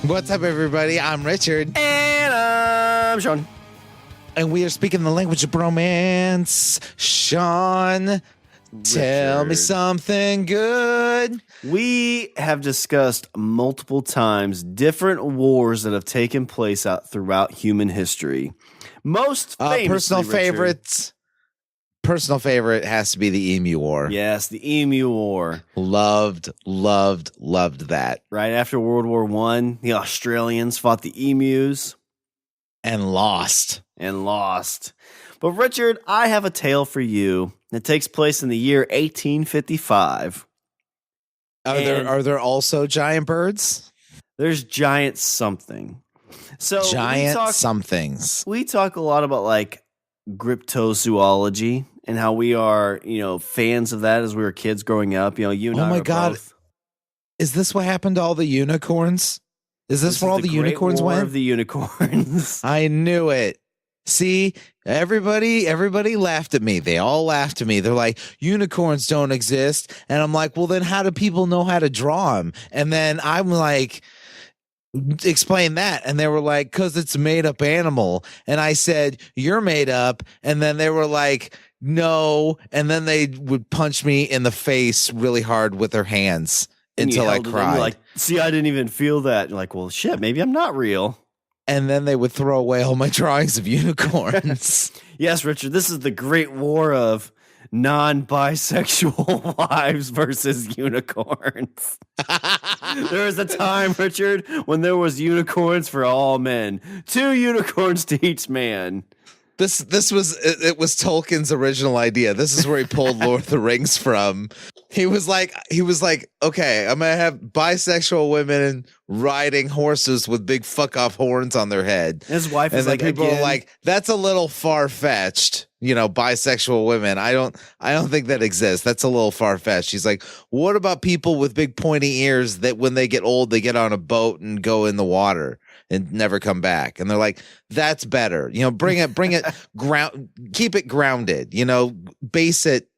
What's up, everybody? I'm Richard. And I'm Sean. And we are speaking the language of bromance. Sean, tell me something good. We have discussed multiple times different wars that have taken place out throughout human history. Most famously, personal Richard, favorites. Personal favorite has to be the Emu War. Yes, the Emu War. Loved that. Right after World War I, the Australians fought the emus. And lost. But Richard, I have a tale for you that takes place in the year 1855. Are there also giant birds? There's giant something. So somethings. We talk a lot about like cryptozoology and how we are, fans of that as we were kids growing up. You and I my are God. both. Is this what happened to all the unicorns? Is this where all the unicorns War went? of the unicorns. I knew it. See, everybody laughed at me. They all laughed at me. They're like, unicorns don't exist. And I'm like, well, then how do people know how to draw them? And then I'm like, explain that. And they were like, because it's a made up animal. And I said, you're made up. And then they were like, no. And then they would punch me in the face really hard with their hands until I cried. Like, see, I didn't even feel that. You're like, well, shit, maybe I'm not real. And then they would throw away all my drawings of unicorns. Yes, Richard, this is the great war of non-bisexual wives versus unicorns. There was a time, Richard, when there was unicorns for all men. 2 unicorns to each man. This was Tolkien's original idea. This is where he pulled Lord of the Rings from. He was like, okay, I'm gonna have bisexual women riding horses with big fuck off horns on their head. His wife and is then like, people are like, that's a little far fetched. Bisexual women. I don't think that exists. That's a little far fetched. She's like, what about people with big pointy ears that when they get old, they get on a boat and go in the water and never come back? And they're like, that's better. Bring it keep it grounded, base it,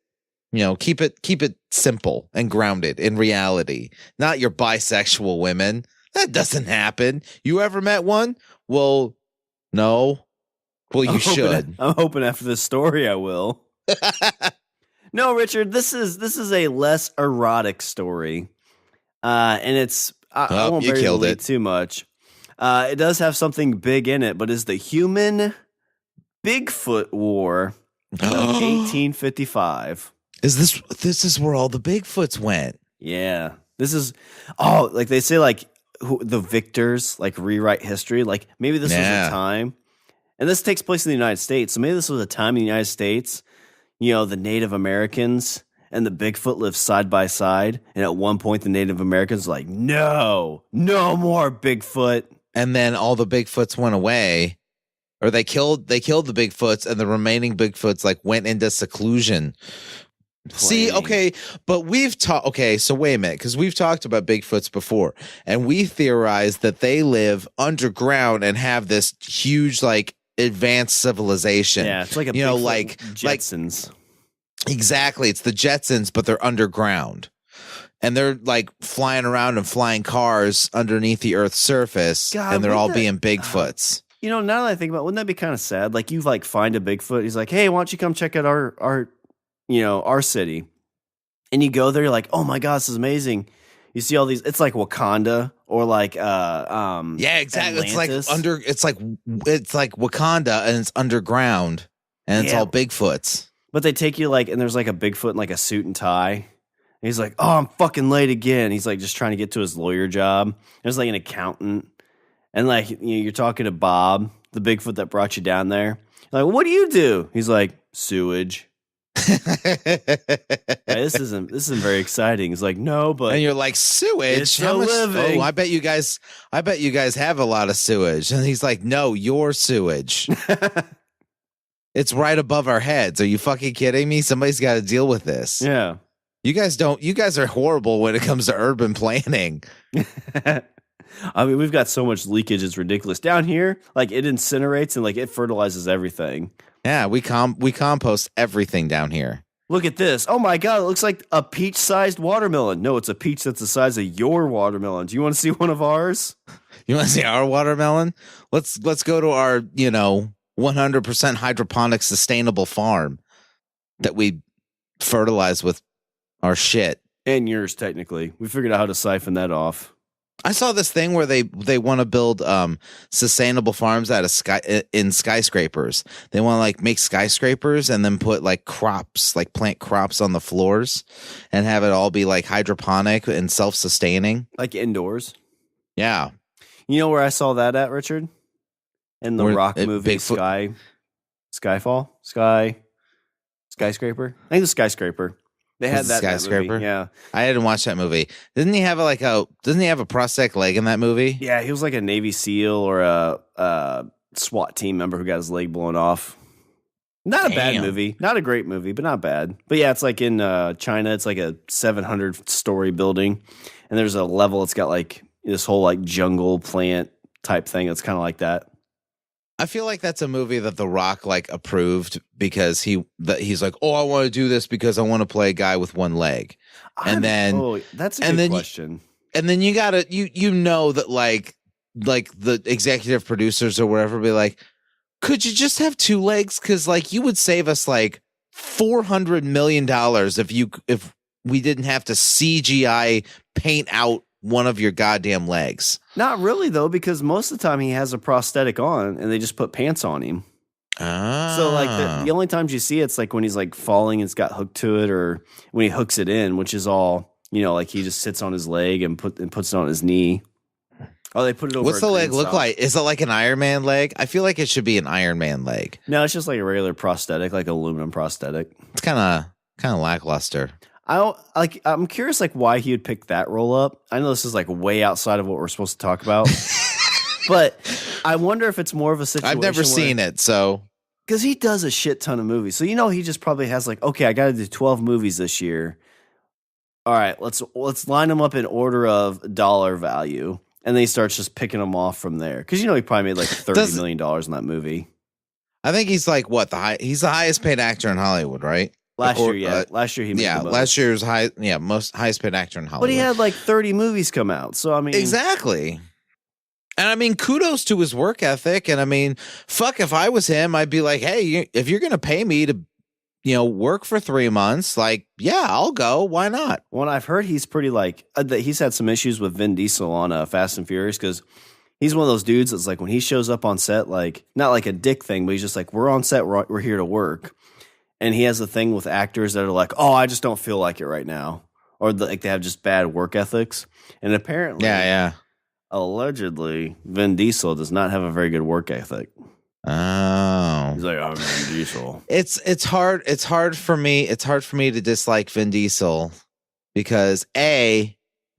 keep it simple and grounded in reality, not your bisexual women. That doesn't happen. You ever met one? Well, no. Well, you should. I'm hoping after this story I will. No, Richard, this is a less erotic story. And it's I won't bury the lead too much. It does have something big in it, but it's the human BigFoot War of 1855. This is where all the Bigfoots went? Yeah. This is like they say, like the victors like rewrite history. Like maybe this was a time, and this takes place in the United States. So maybe this was a time in the United States, the Native Americans and the Bigfoot lived side by side. And at one point the Native Americans were like, no more Bigfoot. And then all the Bigfoots went away, or they killed the Bigfoots, and the remaining Bigfoots like went into seclusion. See, okay, but so wait a minute, because we've talked about Bigfoots before, and we theorized that they live underground and have this huge, like, advanced civilization. Yeah, it's like a Bigfoot like Jetsons. Exactly, it's the Jetsons, but they're underground. And they're, like, flying around and flying cars underneath the Earth's surface, and they're all being Bigfoots. Now that I think about it, wouldn't that be kind of sad? Like, you, like, find a Bigfoot, he's like, hey, why don't you come check out our city, and you go there, you're like, oh my God, this is amazing. You see all these, it's like Wakanda or like yeah, exactly. Atlantis. It's like Wakanda, and it's underground, and it's all Bigfoots. But they take you like, and there's like a Bigfoot in like a suit and tie. And he's like, oh, I'm fucking late again. He's like just trying to get to his lawyer job. There's like an accountant, and like you're talking to Bob, the Bigfoot that brought you down there. You're like, what do you do? He's like, sewage. This isn't very exciting. It's like, no, but and you're like, sewage. It's a living. Oh, I bet you guys have a lot of sewage. And he's like, no, your sewage. It's right above our heads. Are you fucking kidding me? Somebody's got to deal with this. Yeah. You guys are horrible when it comes to urban planning. I mean, we've got so much leakage, it's ridiculous. Down here, like it incinerates and like it fertilizes everything. Yeah, we compost everything down here. Look at this. Oh my God, it looks like a peach-sized watermelon. No, it's a peach that's the size of your watermelon. Do you want to see one of ours? You want to see our watermelon? Let's go to our, 100% hydroponic sustainable farm that we fertilize with our shit. And yours, technically. We figured out how to siphon that off. I saw this thing where they want to build sustainable farms in skyscrapers. They want to like make skyscrapers and then put like crops, like plant crops on the floors and have it all be like hydroponic and self-sustaining. Like indoors. Yeah. You know where I saw that at, Richard? In the Rock movie Skyscraper? I think the Skyscraper. They had that Skyscraper. Movie. Yeah, I didn't watch that movie. Doesn't he have a prosthetic leg in that movie? Yeah, he was like a Navy SEAL or a SWAT team member who got his leg blown off. Not a bad movie, not a great movie, but not bad. But yeah, it's like in China. It's like a 700-story building, and there's a level. It's got like this whole like jungle plant type thing. It's kind of like that. I feel like that's a movie that The Rock like approved because he's like, oh, I want to do this because I want to play a guy with one leg, that's a good question. And then you gotta that like the executive producers or whatever be like, could you just have two legs? Because like you would save us like $400 million if we didn't have to CGI paint out one of your goddamn legs. Not really though, because most of the time he has a prosthetic on and they just put pants on him. So like the only times you see it's like when he's like falling and it's got hooked to it, or when he hooks it in, which is all, like he just sits on his leg and puts it on his knee. Oh, they put it over. What's the leg look like? Is it like an Iron Man leg? I feel like it should be an Iron Man leg. No, it's just like a regular prosthetic, like aluminum prosthetic. It's kind of lackluster. I'm curious, like why he would pick that role up. I know this is like way outside of what we're supposed to talk about, but I wonder if it's more of a situation. I've never seen it, so because he does a shit ton of movies, so he just probably has like, okay, I got to do 12 movies this year. All right, let's line them up in order of dollar value, and then he starts just picking them off from there. Because he probably made like $30 million in that movie. I think he's like he's the highest paid actor in Hollywood, right? Last year he made the most. Last year's highest paid actor in Hollywood. But he had like 30 movies come out, so I mean, exactly. And I mean, kudos to his work ethic. And I mean, fuck, if I was him, I'd be like, hey, if you're gonna pay me to, work for 3 months, like, yeah, I'll go. Why not? Well, I've heard he's pretty like he's had some issues with Vin Diesel on Fast and Furious because he's one of those dudes that's like when he shows up on set, like not like a dick thing, but he's just like, we're on set, we're here to work. And he has a thing with actors that are like, oh, I just don't feel like it right now. Or like they have just bad work ethics. And apparently, allegedly, Vin Diesel does not have a very good work ethic. Oh. He's like, I'm Vin Diesel. It's hard for me to dislike Vin Diesel because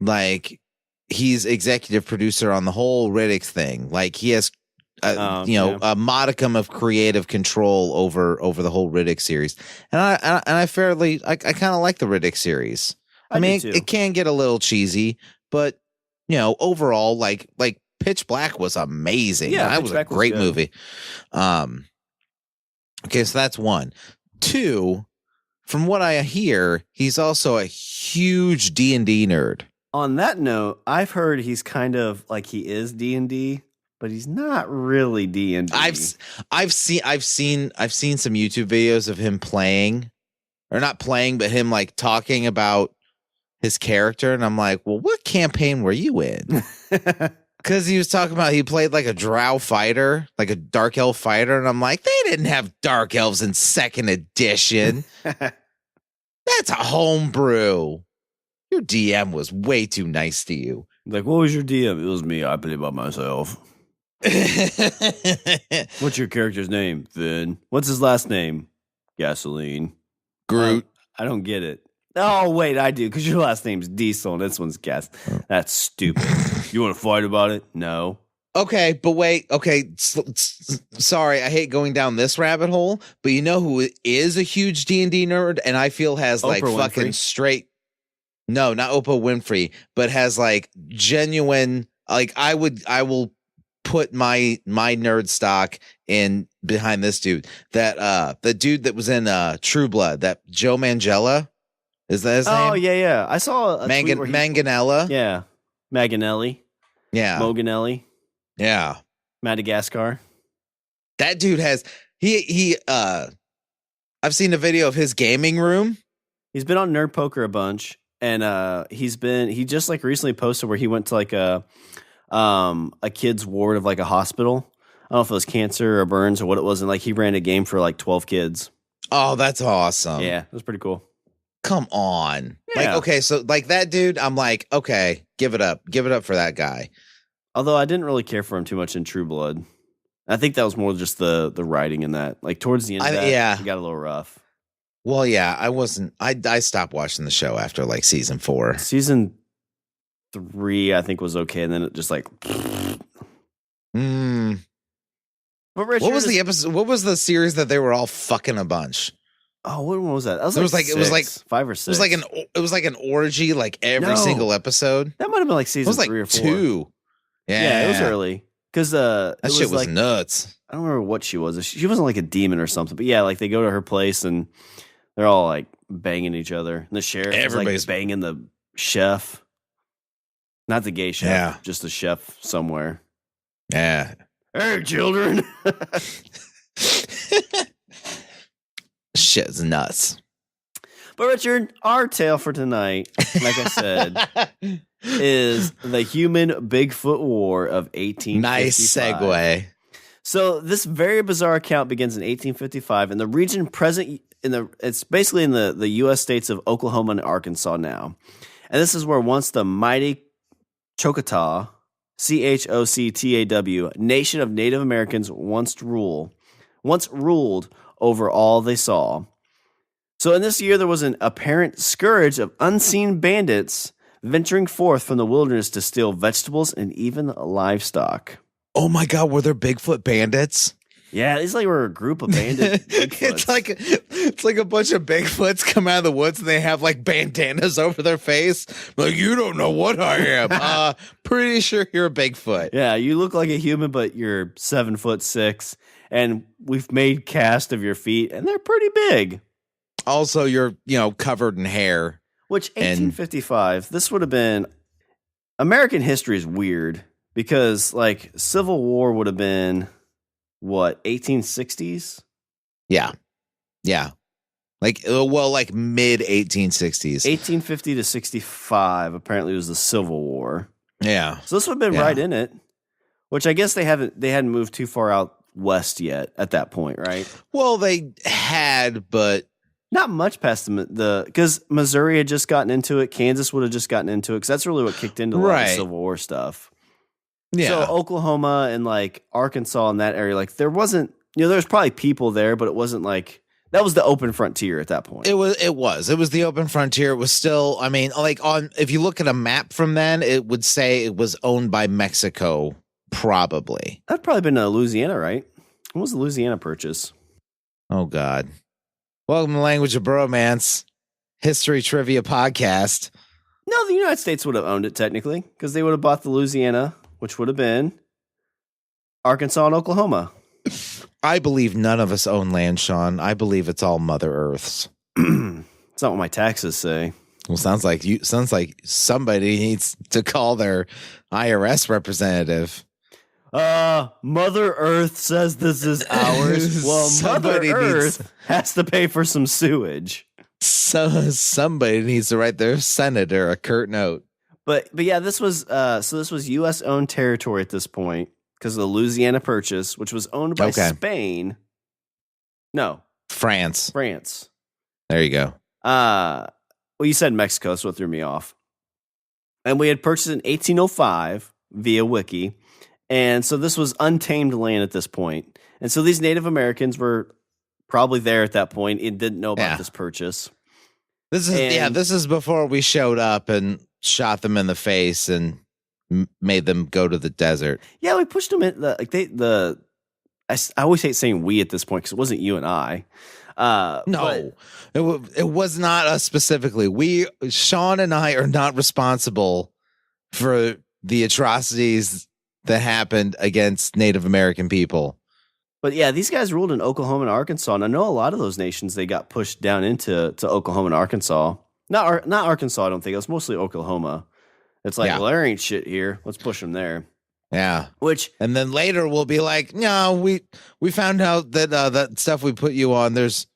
like he's executive producer on the whole Riddick thing. Like he has a modicum of creative control over the whole Riddick series, and I kind of like the Riddick series. I mean, it can get a little cheesy, but overall, like Pitch Black was amazing. Yeah, that was a great movie. Okay, so that's one. Two, from what I hear, he's also a huge D&D nerd. On that note, I've heard he's kind of like he is D&D. But he's not really D&D. I've seen some YouTube videos of him playing, or not playing, but him like talking about his character, and I'm like, well, what campaign were you in? Because he was talking about he played like a drow fighter, like a dark elf fighter, and I'm like, they didn't have dark elves in 2nd edition. That's a homebrew. Your DM was way too nice to you. Like, what was your DM? It was me. I played by myself. What's your character's name? Vin. What's his last name? Gasoline. Groot. I don't get it. Oh, wait, I do, because your last name's Diesel and this one's Gas. That's stupid. You want to fight about it? No. Okay, but wait. Okay, sorry, I hate going down this rabbit hole, but you know who is a huge D&D nerd and I feel has Oprah like fucking Winfrey. Straight. No, not Oprah Winfrey, but has like genuine. Like I will put my nerd stock in behind this dude. That the dude that was in True Blood, that Joe Mangella, is that his name? Oh yeah. I saw a tweet where Manganella. Yeah, Maganelli. Yeah, Moganelli. Yeah, Madagascar. that dude has I've seen a video of his gaming room. He's been on Nerd Poker a bunch, and he just like recently posted where he went to like a kid's ward of like a hospital. I don't know if it was cancer or burns or what it was, and like he ran a game for like 12 kids. Oh, that's awesome. Yeah, it was pretty cool. Come on. Yeah. Like, okay, so like that dude, I'm like, okay, give it up for that guy. Although I didn't really care for him too much in True Blood. I think that was more just the writing in that. Like towards the end of that, it got a little rough. Well, yeah, I stopped watching the show after like season 4. Season 3, I think, was okay, and then it just like But Richard, what was the episode? What was the series that they were all fucking a bunch? Oh, what was that? It was like 5 or 6. It was like an orgy, like every single episode. That might have been like season 3 or 4. 2. Yeah, it was early because that shit was like, nuts. I don't remember what she was. She wasn't like a demon or something, but yeah, like they go to her place and they're all like banging each other. And the sheriff is like banging the chef, not the gay chef, just the chef somewhere. Yeah. Hey, children. Shit's nuts. But Richard, our tale for tonight, like I said, is the human Bigfoot War of 1855. Nice segue. So this very bizarre account begins in 1855 in the region present it's basically in the U.S. states of Oklahoma and Arkansas now. And this is where once the mighty Choctaw, Choctaw, nation of Native Americans once ruled over all they saw. So in this year, there was an apparent scourge of unseen bandits venturing forth from the wilderness to steal vegetables and even livestock. Oh my God, were there Bigfoot bandits? Yeah, these like were a group of bandit Bigfoots. It's like a bunch of Bigfoots come out of the woods and they have like bandanas over their face. Like, you don't know what I am. Pretty sure you're a Bigfoot. Yeah, you look like a human, but you're 7'6", and we've made cast of your feet, and they're pretty big. Also, you're covered in hair. Which 1855, this would have been American history is weird because like Civil War would have been what 1860s? Yeah. Like mid 1860s. 1850 to 65 apparently was the Civil War. Yeah. So this would have been right in it. Which I guess they hadn't moved too far out west yet at that point, right? Well, they had, but not much past because Missouri had just gotten into it. Kansas would have just gotten into it because that's really what kicked into a lot of Civil War stuff. Yeah. So Oklahoma and like Arkansas and that area, like there wasn't, there was probably people there, but it wasn't like that was the open frontier at that point. It was the open frontier. It was still, I mean, like if you look at a map from then, it would say it was owned by Mexico, probably. That'd probably been Louisiana, right? When was the Louisiana Purchase? Oh God. Welcome to Language of Bromance, History Trivia Podcast. No, the United States would have owned it technically because they would have bought the Louisiana, which would have been Arkansas and Oklahoma. I believe none of us own land, Sean. I believe it's all Mother Earth's. It's not what my taxes say. Well, sounds like somebody needs to call their IRS representative. Mother Earth says this is ours. Well, Mother Earth has to pay for some sewage. So somebody needs to write their senator a curt note. But yeah, this was U.S. owned territory at this point because of the Louisiana Purchase, which was owned by Spain. No, France. There you go. Well, you said Mexico, so it threw me off. And we had purchased in 1805 via Wiki. And so this was untamed land at this point. And so these Native Americans were probably there at that point and didn't know about this purchase. This is before we showed up and shot them in the face and made them go to the desert. Yeah, we pushed them in. I always hate saying we at this point because it wasn't you and I. No, it was not us specifically. Sean and I are not responsible for the atrocities that happened against Native American people. But yeah, these guys ruled in Oklahoma and Arkansas, and I know a lot of those nations, they got pushed down into Oklahoma and Arkansas. Not Arkansas, I don't think. It was mostly Oklahoma. It's like, well, there ain't shit here. Let's push them there. Yeah. And then later we'll be like, no, we found out that that stuff we put you on, there's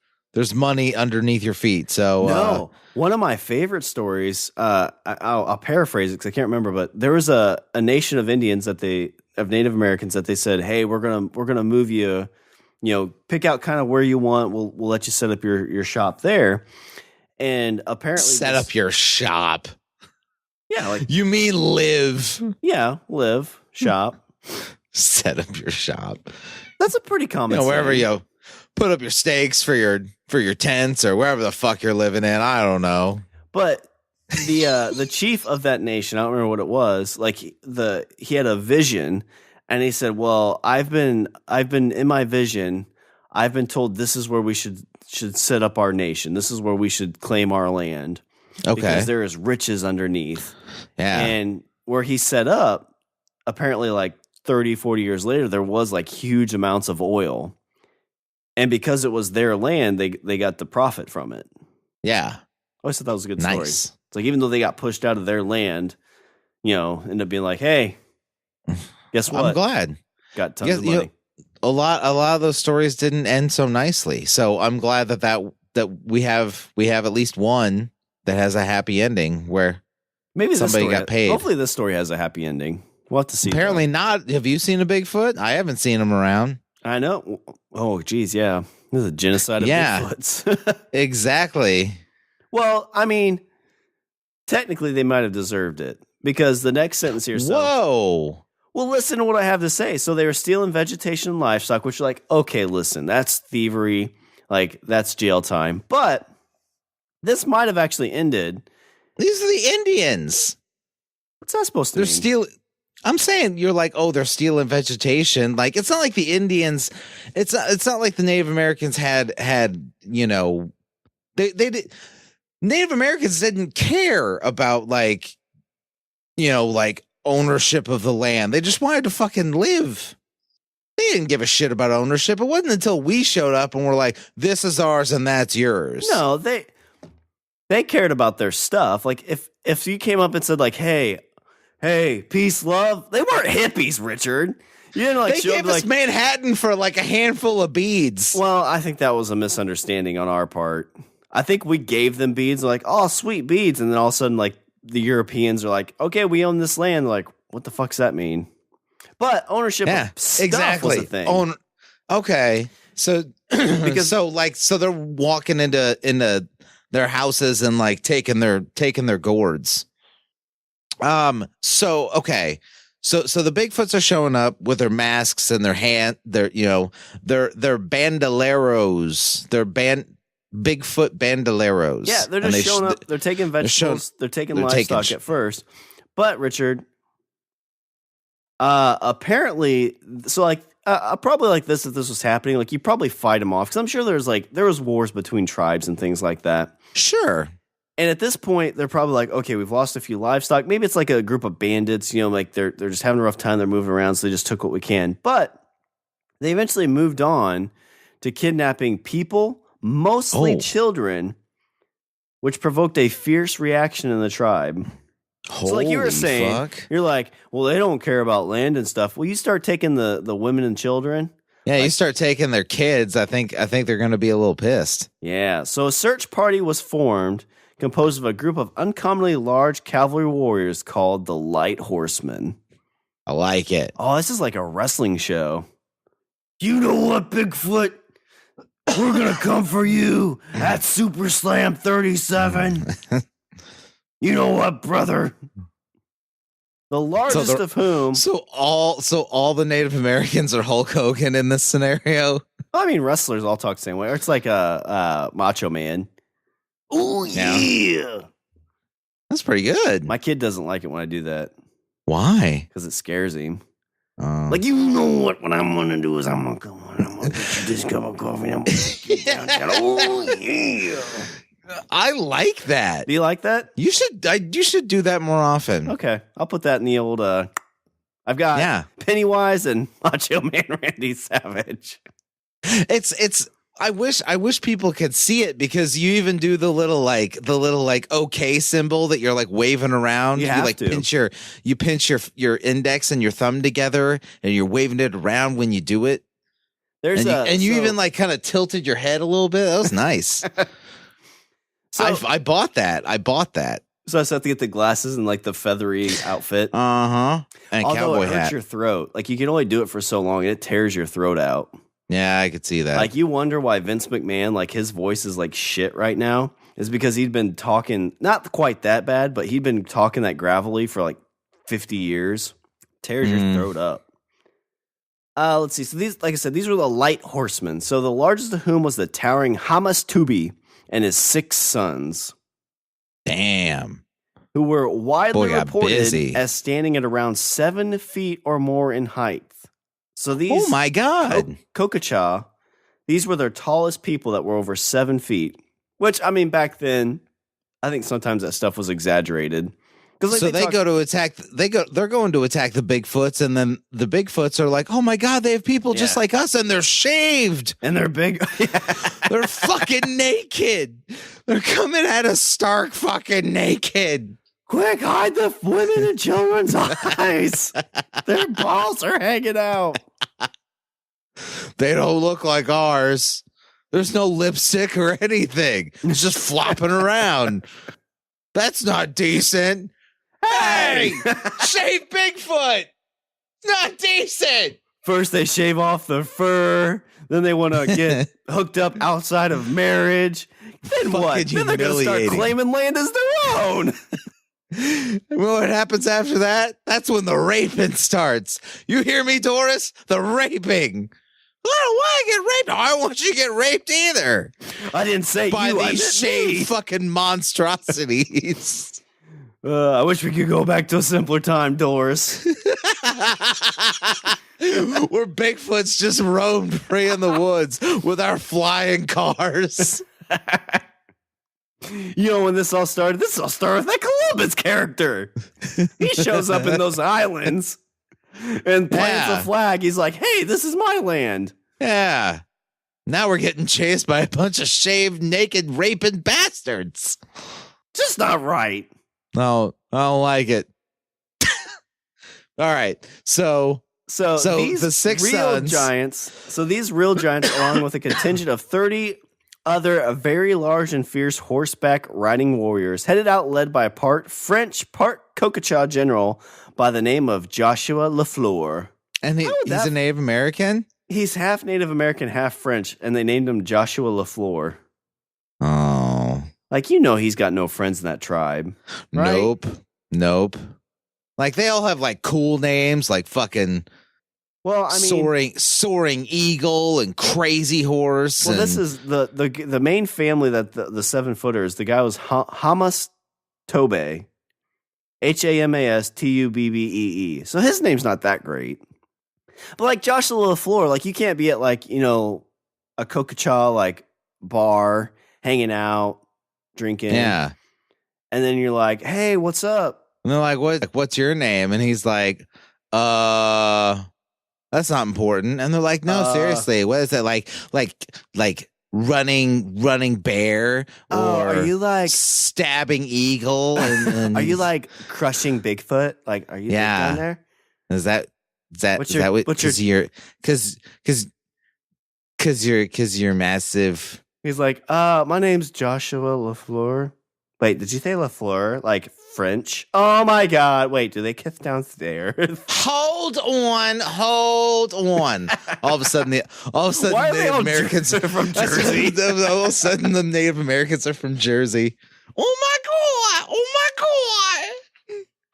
money underneath your feet. So no, one of my favorite stories, I'll paraphrase it because I can't remember, but there was a nation of Indians of Native Americans that they said, hey, we're gonna move you, pick out kind of where you want. We'll let you set up your shop there. And apparently set up your shop. Yeah, like you mean live? Yeah, live, shop. Set up your shop. That's a pretty common wherever you put up your stakes for your tents or wherever the fuck you're living in. I don't know. But the chief of that nation, I don't remember what it was, like he had a vision and he said, well, I've been in my vision, I've been told this is where we should set up our nation. This is where we should claim our land. Okay. Because there is riches underneath. Yeah. And where he set up, apparently like 30, 40 years later, there was like huge amounts of oil. And because it was their land, they got the profit from it. Yeah. I always thought that was a good story. It's like, even though they got pushed out of their land, end up being like, hey, guess what? I'm glad. Got tons of money. A lot of those stories didn't end so nicely. So I'm glad that we have at least one that has a happy ending where maybe somebody got paid. Hopefully this story has a happy ending. We'll have to see. Apparently not. Have you seen a Bigfoot? I haven't seen him around. I know. Oh, geez, yeah. This is a genocide of Bigfoots. Exactly. Well, I mean, technically they might have deserved it because the next sentence here says, whoa. Well, listen to what I have to say. So they were stealing vegetation and livestock, which are like, okay, listen, that's thievery. Like, that's jail time. But this might have actually ended. These are the Indians. What's that supposed to mean? They're stealing. I'm saying you're like, oh, they're stealing vegetation. Like, it's not like the Indians. It's not like the Native Americans had they did. Native Americans didn't care about like ownership of the land. They just wanted to fucking live. They didn't give a shit about ownership. It wasn't until we showed up and we're like, this is ours and that's yours. No, they cared about their stuff. Like if you came up and said like, hey, peace, love, they weren't hippies, Richard. You didn't they gave us Manhattan for like a handful of beads. Well, I think that was a misunderstanding on our part. I think we gave them beads, like, oh, sweet beads, and then all of a sudden, like, the Europeans are like, okay, we own this land. Like, what the fuck does that mean? But ownership of stuff was a thing. Okay. So because so they're walking into their houses and like taking their gourds. So okay. So the Bigfoots are showing up with their masks and their bandoleros. Bigfoot bandoleros. Yeah, they're just showing up. They're taking vegetables. They're taking livestock at first. But Richard, apparently, so like probably like this, if this was happening, like you probably fight them off because I'm sure there was wars between tribes and things like that. Sure. And at this point, they're probably like, okay, we've lost a few livestock. Maybe it's like a group of bandits. Like they're just having a rough time. They're moving around, so they just took what we can. But they eventually moved on to kidnapping people. Mostly children, which provoked a fierce reaction in the tribe. So like you were saying, you're like, well, they don't care about land and stuff. Well, you start taking the women and children. Yeah, you start taking their kids. I think they're going to be a little pissed. Yeah. So a search party was formed, composed of a group of uncommonly large cavalry warriors called the Lighthorsemen. I like it. Oh, this is like a wrestling show. You know what, Bigfoot? We're going to come for you at Super Slam 37. You know what, brother? The largest of whom. So all the Native Americans are Hulk Hogan in this scenario? I mean, wrestlers all talk the same way. Or it's like a Macho Man. Oh, yeah. That's pretty good. My kid doesn't like it when I do that. Why? Because it scares him. Like, you know what I'm going to do is I'm going to come on. I'm going to get you this cup of coffee. And I'm going to get downtown. Oh, yeah. I like that. Do you like that? You should do that more often. Okay. I'll put that in the old I've got Pennywise and Macho Man Randy Savage. It's I wish people could see it, because you even do the little okay symbol that you're like waving around. You have to. pinch your index and your thumb together, and you're waving it around when you do it. You even like kind of tilted your head a little bit. That was nice. I bought that. So I have to get the glasses and like the feathery outfit. And although cowboy it hurts hat. your throat. Like you can only do it for so long, and it tears your throat out. Yeah, I could see that. Like you wonder why Vince McMahon, like his voice is like shit right now, is because he'd been talking not quite that bad, but he'd been talking that gravelly for like 50 years. Tears your throat up. Let's see. So these, like I said, these were the Lighthorsemen. So the largest of whom was the towering Tubbee and his 6 sons. Damn. Who were widely reported as standing at around 7 feet or more in height. So these, oh my God, Choctaw, these were their tallest people that were over 7 feet. Which, I mean, back then, I think sometimes that stuff was exaggerated. So they're going to attack the Bigfoots, and then the Bigfoots are like, oh my God, they have people just like us, and they're shaved. And they're big. They're fucking naked. They're coming at us stark fucking naked. Quick, hide the women and children's eyes. Their balls are hanging out. They don't look like ours. There's no lipstick or anything. It's just flopping around. That's not decent. Hey, shave Bigfoot. Not decent. First they shave off the fur. Then they want to get hooked up outside of marriage. Then what? Then they're going to start claiming land as their own. Well, what happens after that? That's when the raping starts. You hear me, Doris? The raping. I don't want to get raped. I don't want you to get raped either. I didn't say by you. these shaved fucking monstrosities. I wish we could go back to a simpler time, Doris. Where Bigfoots just roamed free in the woods with our flying cars. You know, when this all started with that Columbus character. He shows up in those islands and plants a flag. He's like, hey, this is my land. Yeah. Now we're getting chased by a bunch of shaved, naked, raping bastards. Just not right. No, I don't like it. All right. So these the 6 real sons. Giants. So these real giants, along with a contingent of 30 other very large and fierce horseback riding warriors, headed out led by a part French, part Choctaw general by the name of Joshua LeFlore. And he's a Native American? He's half Native American, half French, and they named him Joshua LeFlore. Oh. Like, you know he's got no friends in that tribe. Right? Nope. Like, they all have, like, cool names, like fucking... Well, I mean, soaring eagle and crazy horse. Well, this is the main family that the 7-footers. The guy was Hamas Tubbee, HAMASTUBBEE. So his name's not that great. But like Joshua LeFlore, like you can't be at like a Choctaw like bar hanging out, drinking. Yeah, and then you're like, hey, what's up? And they're like, what's your name? And he's like, that's not important. And they're like, no, seriously, what is that like running bear, or are you like stabbing eagle? And are you like crushing Bigfoot? Like, are you down there? Is that because you're massive? He's like, my name's Joshua LeFlore. Wait, did you say LeFleur? Like French? Oh my God. Wait, do they kiss downstairs? Hold on. All of a sudden the Native Americans are from Jersey. All of a sudden the Native Americans are from Jersey. Oh my God.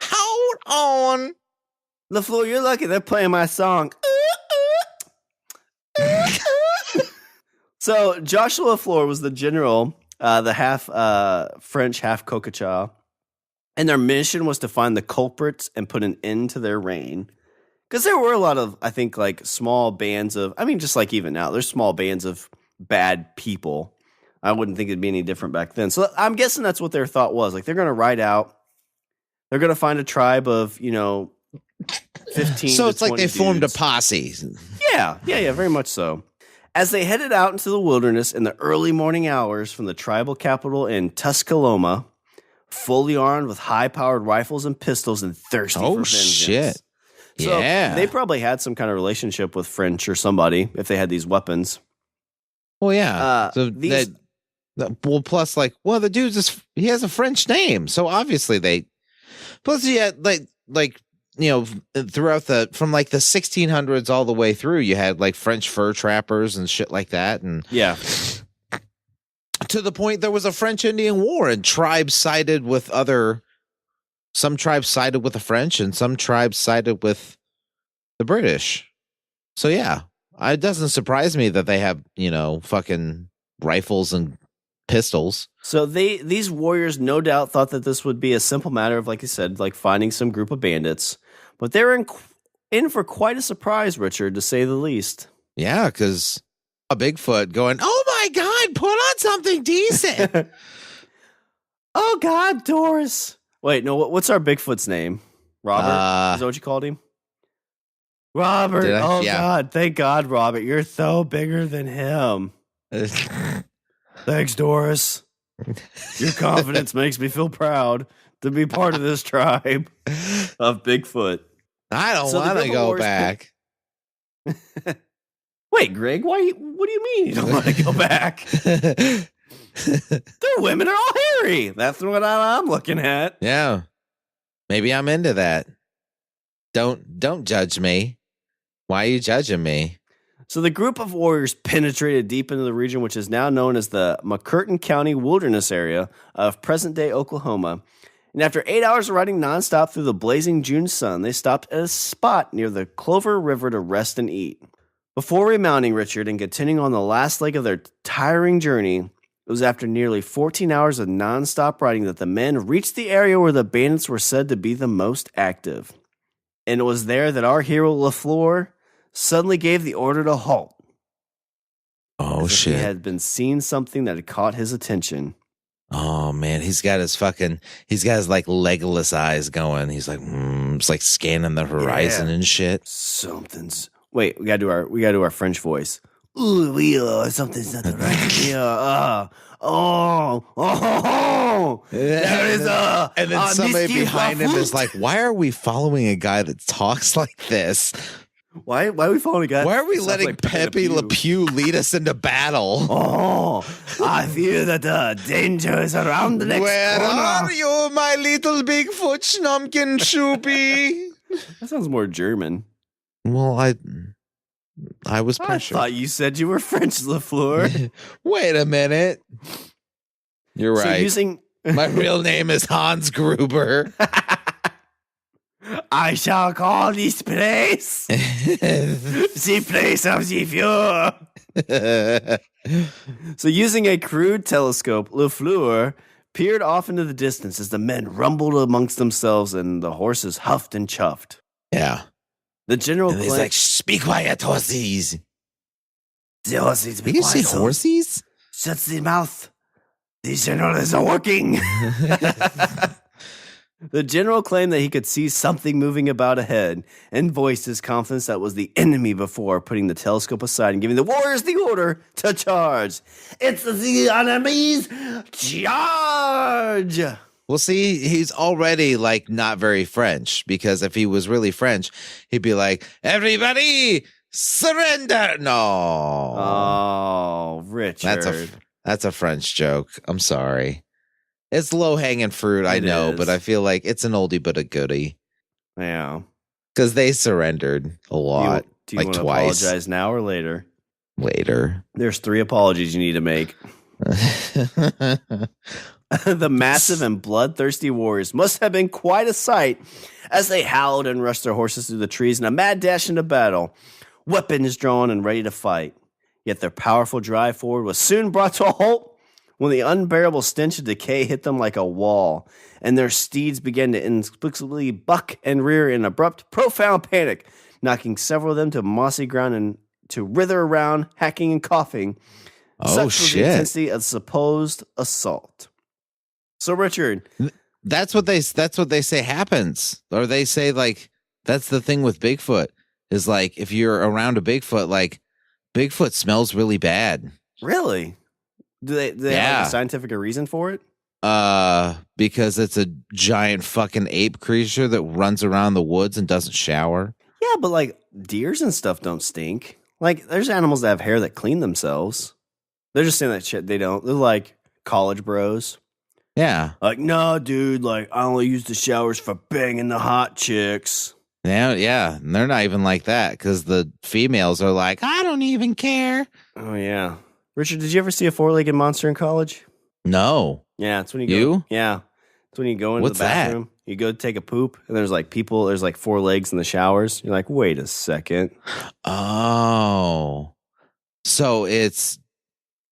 Hold on. LeFleur, you're lucky they're playing my song. So Joshua LeFleur was the general, the half French, half Choctaw, and their mission was to find the culprits and put an end to their reign. Because there were a lot of, I think, like small bands of, I mean, just like even now, there's small bands of bad people. I wouldn't think it'd be any different back then. So I'm guessing that's what their thought was. Like they're going to ride out, they're going to find a tribe of, 15 So to it's like 20 they formed a dudes. posse. Yeah, very much so. As they headed out into the wilderness in the early morning hours from the tribal capital in Tusculoma, fully armed with high-powered rifles and pistols and thirsty for vengeance. Shit. So Yeah. they probably had some kind of relationship with French or somebody if they had these weapons. Well, yeah. So these- plus, like, well, the dude's he has a French name, so obviously they. Plus, yeah, like you know, throughout from like the 1600s all the way through, you had like French fur trappers and shit like that, and Yeah. to the point there was a French Indian War, and tribes sided with other. Some tribes sided with the French, and some tribes sided with the British. So yeah, it doesn't surprise me that they have, you know, fucking rifles and pistols. So these warriors no doubt thought that this would be a simple matter of, like you said, like finding some group of bandits, but they're in for quite a surprise, Richard, to say the least. Yeah, because a Bigfoot going, "Oh my God, put on something decent." Oh God, Doris. Wait, no. What's our Bigfoot's name? Robert. Is that what you called him? Robert. Oh yeah. God, thank God, Robert. You're so bigger than him. Thanks, Doris. Your confidence makes me feel proud to be part of this tribe of Bigfoot. I don't want to go back. Wait, Greg, what do you mean you don't want to go back? The women are all hairy. That's what I'm looking at. Yeah. Maybe I'm into that. Don't judge me. Why are you judging me? So the group of warriors penetrated deep into the region, which is now known as the McCurtain County Wilderness area of present-day Oklahoma. And after 8 hours of riding nonstop through the blazing June sun, they stopped at a spot near the Clover River to rest and eat. Before remounting, Richard, and continuing on the last leg of their tiring journey, it was after nearly 14 hours of nonstop riding that the men reached the area where the bandits were said to be the most active. And it was there that our hero LeFlore suddenly gave the order to halt. Oh, shit. He had been seeing something that had caught his attention. Oh, man. He's got his like Legolas eyes going. He's like, it's like scanning the horizon and shit. Something's. Wait, we gotta do our French voice. Ooh, something's not right. Yeah. There is a. And then somebody behind him is like, "Why are we following a guy that talks like this? Why are we following a guy? Why are we letting like Pepe Le Pew lead us into battle? I fear that danger is around the next Where corner. are you, my little Bigfoot schnumpkin shoopy?" That sounds more German. Well, I was pressured. I thought you said you were French, LeFlore. Wait a minute. You're right. My real name is Hans Gruber. I shall call this place the place of the view. So using a crude telescope, LeFleur peered off into the distance as the men rumbled amongst themselves and the horses huffed and chuffed. Yeah. The general and he's like, "Shh, be quiet, horsies." The horsies be quiet. quiet. Did you say horsies? Shut the mouth. The general isn't working. The general claimed that he could see something moving about ahead and voiced his confidence that was the enemy before putting the telescope aside and giving the warriors the order to charge. It's the enemy's charge. Well, see, he's already like not very French, because if he was really French, he'd be like, "Everybody surrender." No. Oh, Richard. That's a French joke. I'm sorry. It's low-hanging fruit, I know, but I feel like it's an oldie but a goodie. Yeah. Because they surrendered a lot. Do you like want to twice. apologize now or later? Later. There's 3 apologies you need to make. The massive and bloodthirsty warriors must have been quite a sight as they howled and rushed their horses through the trees in a mad dash into battle, weapons drawn and ready to fight. Yet their powerful drive forward was soon brought to a halt when the unbearable stench of decay hit them like a wall, and their steeds began to inexplicably buck and rear in abrupt, profound panic, knocking several of them to mossy ground and to writher around, hacking and coughing. Such was the intensity of the supposed assault. So, Richard, that's what they say happens, or they say like That's the thing with Bigfoot is like if you're around a Bigfoot, like Bigfoot smells really bad. Really? Do they have like a scientific reason for it? Because it's a giant fucking ape creature that runs around the woods and doesn't shower. Yeah, but like deers and stuff don't stink. Like there's animals that have hair that clean themselves. They're just saying that shit. They don't. They're like college bros. Yeah. Like, no, dude, like I only use the showers for banging the hot chicks. Yeah. And they're not even like that because the females are like, I don't even care. Oh, yeah. Richard, did you ever see a four-legged monster in college? No. Yeah, it's when you go. Yeah. It's when you go into the bathroom. That? You go take a poop, and there's like people, there's like four legs in the showers. You're like, wait a second. Oh. So it's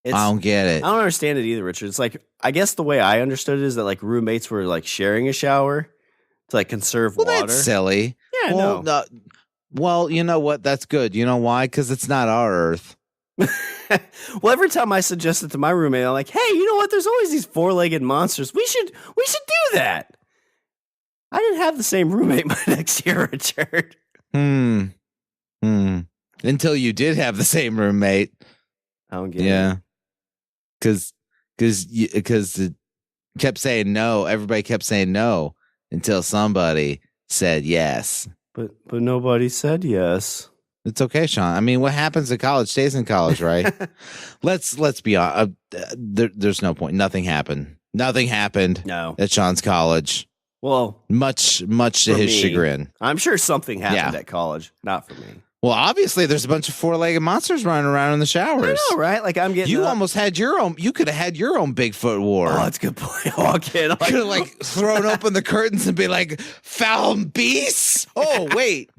I don't get it. I don't understand it either, Richard. It's like, I guess the way I understood it is that like roommates were like sharing a shower to like conserve water. That's silly. Yeah, no. Well, you know what? That's good. You know why? Because it's not our Earth. Well, every time I suggest it to my roommate, I'm like, hey, you know what? There's always these four-legged monsters. We should do that. I didn't have the same roommate my next year, Richard. Until you did have the same roommate. I don't get it. Yeah. Because it kept saying no. Everybody kept saying no until somebody said yes. But nobody said yes. It's okay, Sean. I mean, what happens in college stays in college, right? Let's be honest. There's no point. Nothing happened. Nothing happened. No. At Sean's college. Well, much to his chagrin. I'm sure something happened at college. Not for me. Well, obviously, there's a bunch of four-legged monsters running around in the showers. I know, right? Like I'm getting. You almost had your own. You could have had your own Bigfoot war. Oh, that's a good point. Walk in, could have like thrown open the curtains and be like, "Foul beasts!" Oh, wait.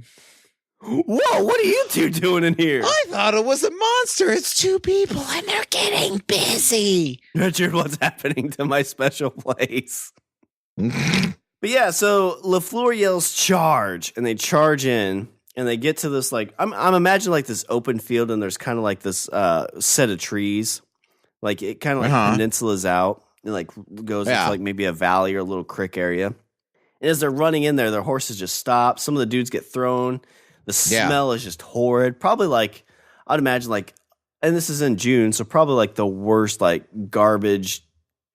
Whoa! What are you two doing in here? I thought it was a monster. It's two people, and they're getting busy. Richard, what's happening to my special place? But yeah, so LeFlore yells charge, and they charge in, and they get to this, like, I'm imagining like this open field, and there's kind of like this set of trees. Like, it kind of like peninsulas out, and like goes into like maybe a valley or a little creek area. And as they're running in there, their horses just stop. Some of the dudes get thrown. The smell is just horrid. Probably like, I'd imagine like, and this is in June, so probably like the worst like garbage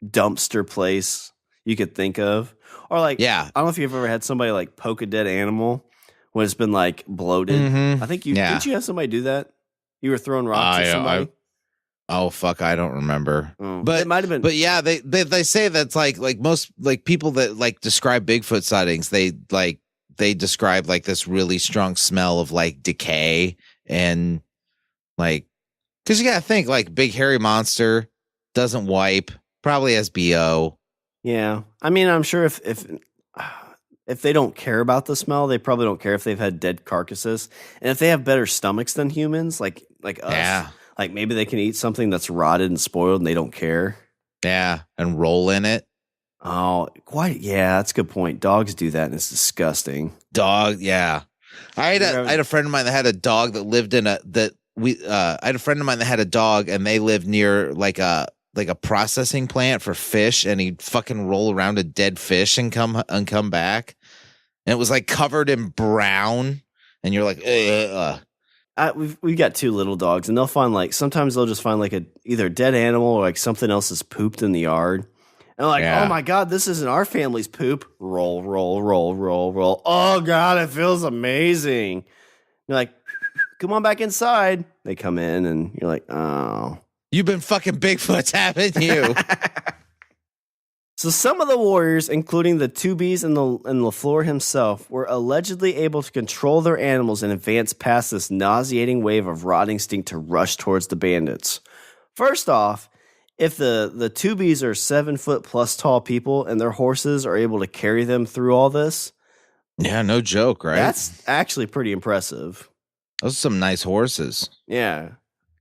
dumpster place you could think of. Or like, I don't know if you've ever had somebody like poke a dead animal when it's been like bloated. I think didn't you have somebody do that? You were throwing rocks at somebody? Oh fuck, I don't remember. But it might have been. But yeah, they say that's like most like people that like describe Bigfoot sightings, they describe like this really strong smell of like decay and like, because you gotta think like big hairy monster doesn't wipe, probably has BO. Yeah, I mean, I'm sure if they don't care about the smell, they probably don't care if they've had dead carcasses, and if they have better stomachs than humans, like us, like maybe they can eat something that's rotted and spoiled, and they don't care. Yeah, and roll in it. Oh, quite. Yeah, that's a good point. Dogs do that, and it's disgusting. I had a friend of mine that had a dog that lived in I had a friend of mine that had a dog, and they lived near like a processing plant for fish, and he'd fucking roll around a dead fish and come back, and it was like covered in brown, and you're like, we've got two little dogs, and they'll find like sometimes they'll just find like either a dead animal or like something else is pooped in the yard. And like, oh my God, this isn't our family's poop. Roll, roll, roll, roll, roll. Oh God, it feels amazing. You're like, come on back inside. They come in and you're like, oh. You've been fucking Bigfoots, haven't you? So some of the warriors, including the Tubbees and LeFlore himself, were allegedly able to control their animals and advance past this nauseating wave of rotting stink to rush towards the bandits. First off, if the Tubbees are 7 foot plus tall people and their horses are able to carry them through all this. Yeah, no joke, right? That's actually pretty impressive. Those are some nice horses. Yeah.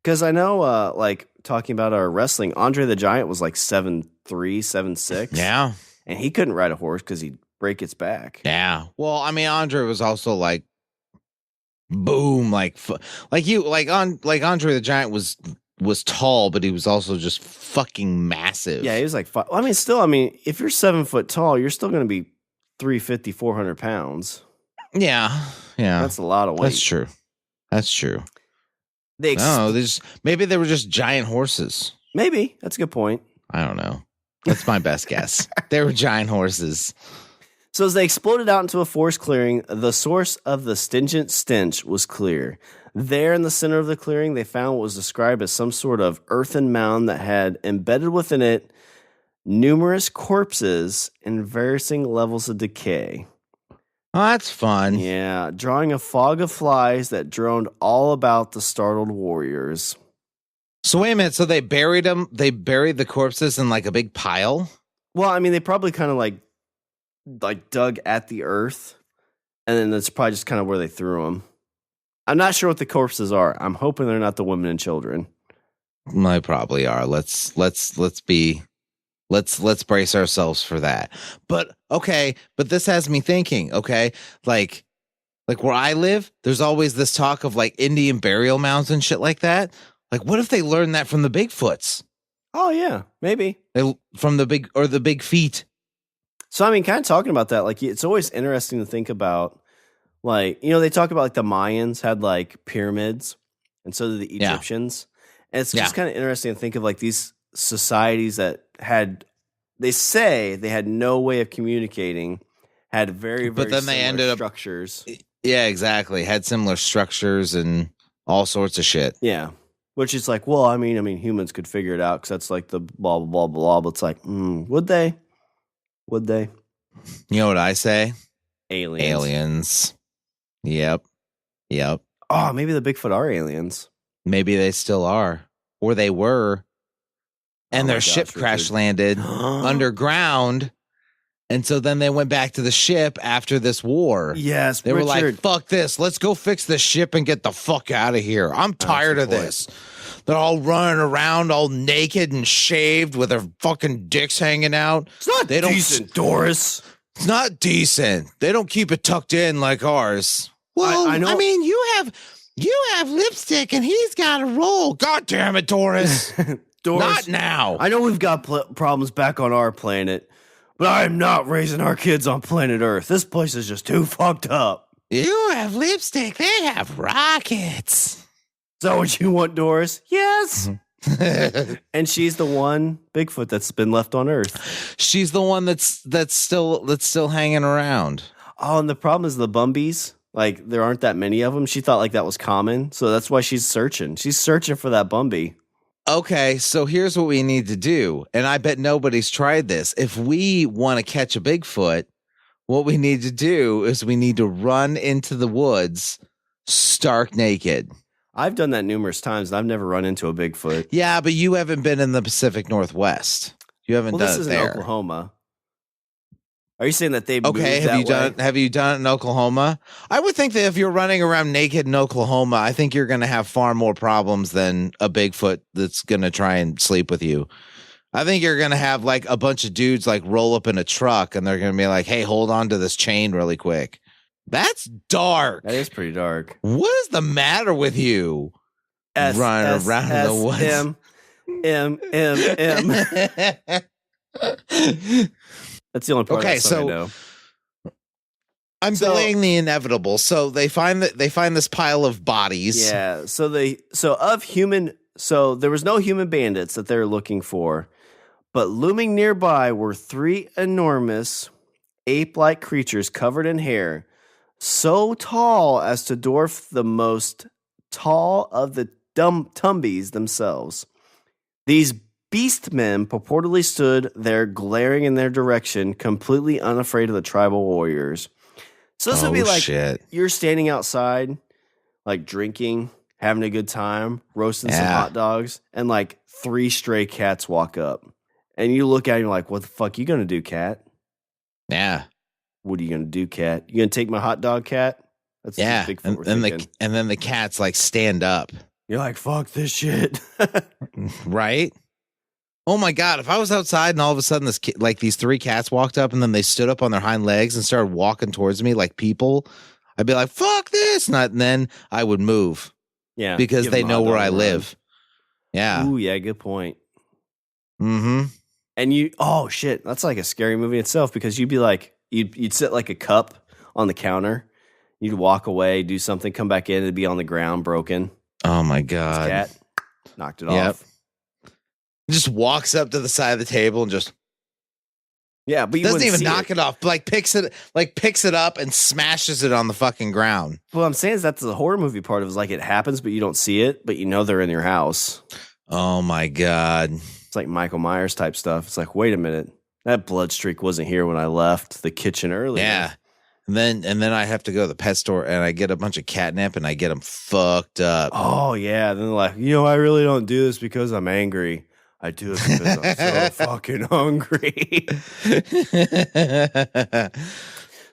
Because I know, like, talking about our wrestling, Andre the Giant was like 7'3", 7'6". Yeah. And he couldn't ride a horse because he'd break its back. Yeah. Well, I mean, Andre was also like, boom, like Andre the Giant was tall, but he was also just fucking massive. Yeah, he was like, if you're 7 foot tall, you're still going to be 350, 400 pounds. Yeah. That's a lot of weight. That's true. They maybe they were just giant horses. Maybe. That's a good point. I don't know. That's my best guess. They were giant horses. So as they exploded out into a forest clearing, the source of the stringent stench was clear. There in the center of the clearing, they found what was described as some sort of earthen mound that had embedded within it numerous corpses in varying levels of decay. Oh, that's fun. Yeah, drawing a fog of flies that droned all about the startled warriors. So wait a minute. So they buried them. They buried the corpses in like a big pile. Well, I mean, they probably kind of like dug at the earth, and then that's probably just kind of where they threw them. I'm not sure what the corpses are. I'm hoping they're not the women and children. They probably are. Let's brace ourselves for that. But okay, but this has me thinking, okay, like where I live, there's always this talk of like Indian burial mounds and shit like that. Like, what if they learned that from the Bigfoots? Oh yeah, maybe from the big feet. So I mean, kind of talking about that, like it's always interesting to think about. Like, they talk about like the Mayans had like pyramids, and so did the Egyptians. And it's just kind of interesting to think of like these societies that they say they had no way of communicating, had very, very but then they ended structures. Yeah, exactly. Had similar structures and all sorts of shit. Yeah. Which is like, well, I mean, humans could figure it out because that's like the blah, blah, blah, blah. But it's like, would they? Would they? You know what I say? Aliens. Yep. Oh, maybe the Bigfoot are aliens. Maybe they still are. Or they were. And their ship crash landed underground. And so then they went back to the ship after this war. Yes, they were like, fuck this. Let's go fix the ship and get the fuck out of here. I'm tired of this. They're all running around all naked and shaved with their fucking dicks hanging out. It's not decent, Doris. It's not decent. They don't keep it tucked in like ours. Well, I know. I mean, you have lipstick and he's got a roll. God damn it, Doris. Doris, not now. I know we've got problems back on our planet, but I'm not raising our kids on planet Earth. This place is just too fucked up. You have lipstick. They have rockets. Is that what you want, Doris? Yes. And she's the one Bigfoot that's been left on Earth. She's the one that's still hanging around. Oh, and the problem is the Bumbies. Like, there aren't that many of them. She thought like that was common, so that's why she's searching. She's searching for that Bumby. Okay, so here's what we need to do, and I bet nobody's tried this. If we want to catch a Bigfoot, what we need to do is we need to run into the woods stark naked. I've done that numerous times, and I've never run into a Bigfoot. Yeah, but you haven't been in the Pacific Northwest. You haven't done it there. In Oklahoma. Are you saying that they moved Have you done it in Oklahoma? I would think that if you're running around naked in Oklahoma, I think you're going to have far more problems than a Bigfoot that's going to try and sleep with you. I think you're going to have like a bunch of dudes like roll up in a truck and they're going to be like, hey, hold on to this chain really quick. That's dark. That is pretty dark. What is the matter with you? Running around the woods. That's the only part of that song I know. I'm delaying the inevitable. So they find this pile of bodies. Yeah. So there was no human bandits that they were looking for, but looming nearby were 3 enormous ape-like creatures covered in hair, so tall as to dwarf the most tall of the Tumbees themselves. These beastmen purportedly stood there glaring in their direction, completely unafraid of the tribal warriors. So this would be like you're standing outside, like drinking, having a good time, roasting some hot dogs, and like 3 stray cats walk up. And you look at it and you're like, what the fuck you gonna do, cat? Yeah. What are you gonna do, cat? You gonna take my hot dog, cat? That's and then the cats like stand up. You're like, fuck this shit. Right? Oh my God, if I was outside and all of a sudden these 3 cats walked up and then they stood up on their hind legs and started walking towards me like people, I'd be like, fuck this. And then I would move. Yeah. Because they know where I live. Yeah. Ooh, yeah, good point. Mm-hmm. And oh shit, that's like a scary movie itself because you'd be like, you'd sit like a cup on the counter You'd walk away, do something, come back in, it'd be on the ground, broken. Oh my God. Cat knocked it off. He just walks up to the side of the table and just but you doesn't even knock it off. Like picks it up and smashes it on the fucking ground. What I'm saying is that's the horror movie part of it. Is like it happens, but you don't see it, but you know they're in your house. Oh my God. It's like Michael Myers type stuff. It's like, wait a minute, that blood streak wasn't here when I left the kitchen earlier. Yeah. And then I have to go to the pet store and I get a bunch of catnip and I get them fucked up. Oh yeah. Then they're like, I really don't do this because I'm angry. I do it because I'm so fucking hungry.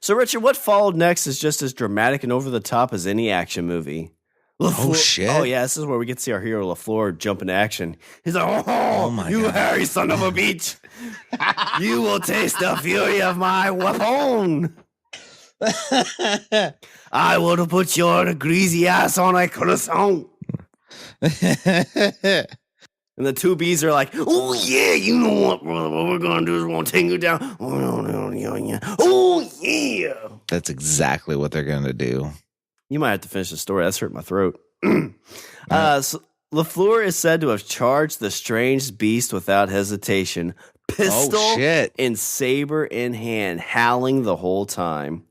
So Richard, what followed next is just as dramatic and over the top as any action movie. LeFlore, oh shit! Oh yeah, this is where we get to see our hero LeFlore jump into action. He's like, "Oh my you God. Hairy son of a bitch! You will taste the fury of my weapon. I will put your greasy ass on a croissant." And the two bees are like, "Oh yeah, you know what, brother? What we're gonna do is we're gonna take you down. Oh yeah." That's exactly what they're gonna do. You might have to finish the story. That's hurt my throat. So LeFlore is said to have charged the strange beast without hesitation, pistol and saber in hand, howling the whole time.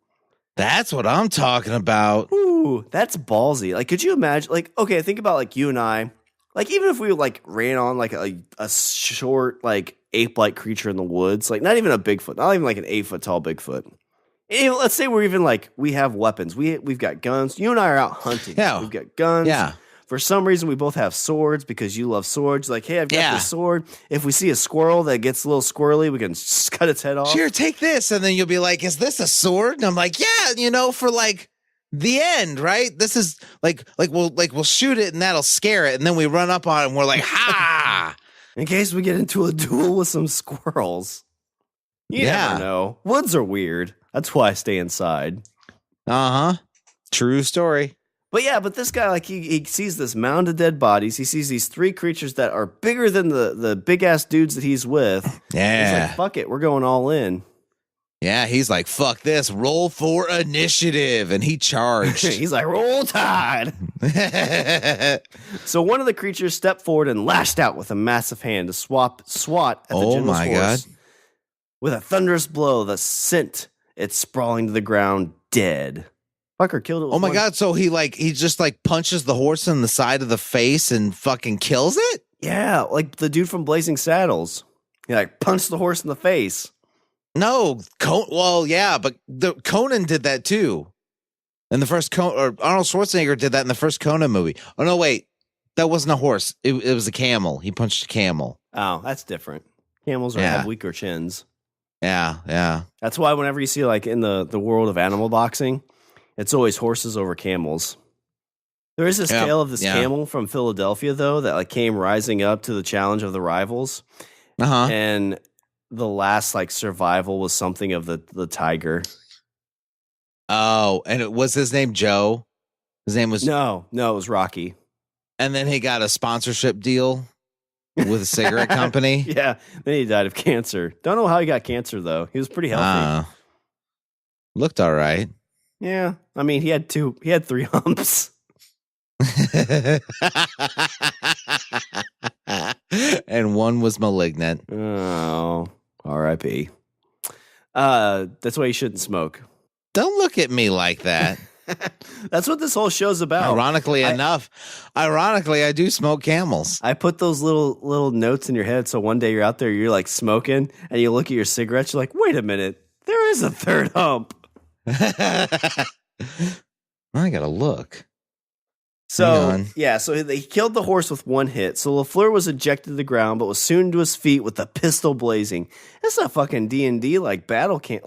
That's what I'm talking about. Ooh, that's ballsy. Like, could you imagine? Like, okay, think about like you and I. Like, even if we like ran on like a short like ape-like creature in the woods, like not even a Bigfoot, not even like an 8-foot tall Bigfoot. And let's say we're even like we have weapons. We've got guns. You and I are out hunting. Yeah. We've got guns. Yeah. For some reason, we both have swords because you love swords. Like, hey, I've got this sword. If we see a squirrel that gets a little squirrely, we can just cut its head off. Here, take this. And then you'll be like, is this a sword? And I'm like, yeah, for like the end, right? This is like we'll shoot it and that'll scare it. And then we run up on it and we're like, ha! In case we get into a duel with some squirrels. You never know. Woods are weird. That's why I stay inside. Uh-huh. True story. But this guy, like, he sees this mound of dead bodies. He sees these three creatures that are bigger than the big-ass dudes that he's with. Yeah. He's like, fuck it, we're going all in. Yeah, he's like, fuck this, roll for initiative. And he charged. He's like, roll tide. So one of the creatures stepped forward and lashed out with a massive hand to swat at the general's horse. God. With a thunderous blow that sent it sprawling to the ground dead. Fucker killed it with my God, so he just punches the horse in the side of the face and fucking kills it? Yeah, like the dude from Blazing Saddles. He punched the horse in the face. No, but Conan did that too. In the first Arnold Schwarzenegger did that in the first Conan movie. Oh no, wait. That wasn't a horse. It was a camel. He punched a camel. Oh, that's different. Camels have weaker chins. Yeah. That's why whenever you see in the world of animal boxing, it's always horses over camels. There is this tale of this camel from Philadelphia, though, that came rising up to the challenge of the rivals. Uh-huh. And the last survival was something of the tiger. Oh, and was his name Joe? His name was No, it was Rocky. And then he got a sponsorship deal with a cigarette company. Yeah, then he died of cancer. Don't know how he got cancer though. He was pretty healthy. Looked all right. Yeah, I mean he had 3 humps. And one was malignant. Oh, R.I.P. That's why you shouldn't smoke. Don't look at me like that. That's what this whole show's about. Ironically, I do smoke Camels. I put those little notes in your head so one day you're out there, you're smoking, and you look at your cigarettes, you're like, wait a minute, there is a third hump. I gotta look. So they killed the horse with one hit. So LeFleur was ejected to the ground, but was soon to his feet with the pistol blazing. That's not fucking D&D battle camp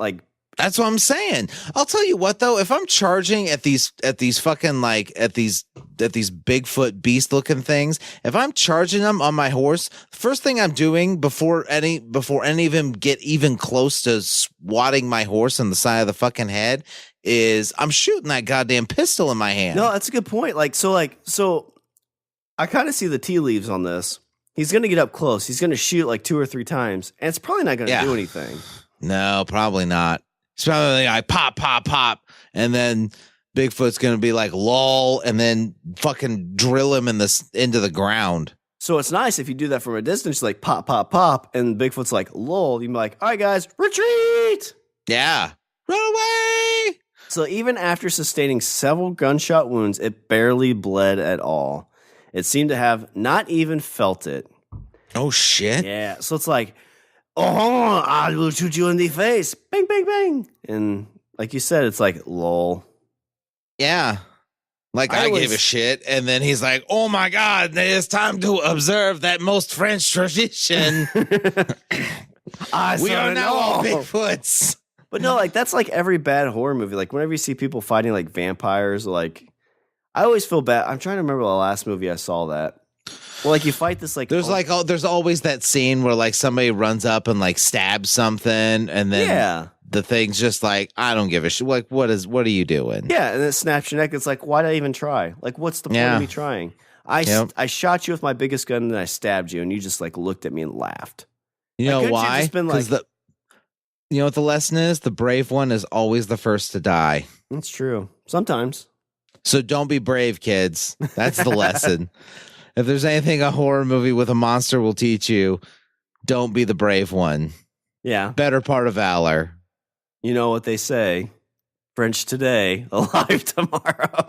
That's what I'm saying. I'll tell you what though, if I'm charging at these fucking at these Bigfoot beast looking things, if I'm charging them on my horse, the first thing I'm doing before any of them get even close to swatting my horse in the side of the fucking head is I'm shooting that goddamn pistol in my hand. No, that's a good point. So I kind of see the tea leaves on this. He's going to get up close. He's going to shoot 2 or 3 times, and it's probably not going to do anything. No, probably not. It's probably pop, pop, pop, and then Bigfoot's gonna be like lol, and then fucking drill him into the ground. So it's nice if you do that from a distance, like pop, pop, pop, and Bigfoot's like lol. You'd be like, all right, guys, retreat. Yeah, run away. So even after sustaining several gunshot wounds, it barely bled at all. It seemed to have not even felt it. Oh shit! Yeah, so it's like, oh, I will shoot you in the face, bang, bang, bang, and like you said, it's like lol. Yeah. Like I gave a shit, and then he's like, "Oh my God, it's time to observe that most French tradition." We are now all Bigfoots. But no, like that's like every bad horror movie. Like whenever you see people fighting like vampires, like I always feel bad. I'm trying to remember the last movie I saw that. Well, like you fight this like there's always that scene where like somebody runs up and like stabs something, and then the thing's just like, I don't give a shit. Like, what are you doing? Yeah, and it snaps your neck. It's like, why did I even try? Like, what's the point of me trying? I shot you with my biggest gun and then I stabbed you, and you just like looked at me and laughed. You know why? Because you know what the lesson is? The brave one is always the first to die. That's true. Sometimes. So don't be brave, kids. That's the lesson. If there's anything a horror movie with a monster will teach you, don't be the brave one. Yeah. Better part of valor. You know what they say, French today, alive tomorrow.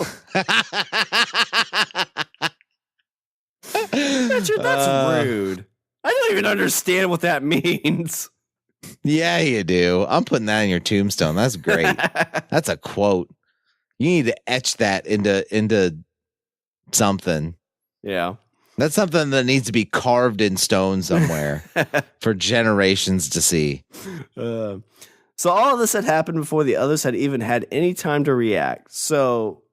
That's rude. I don't even understand what that means. Yeah, you do. I'm putting that in your tombstone. That's great. That's a quote. You need to etch that into something. Yeah. That's something that needs to be carved in stone somewhere for generations to see. So all of this had happened before the others had even had any time to react. So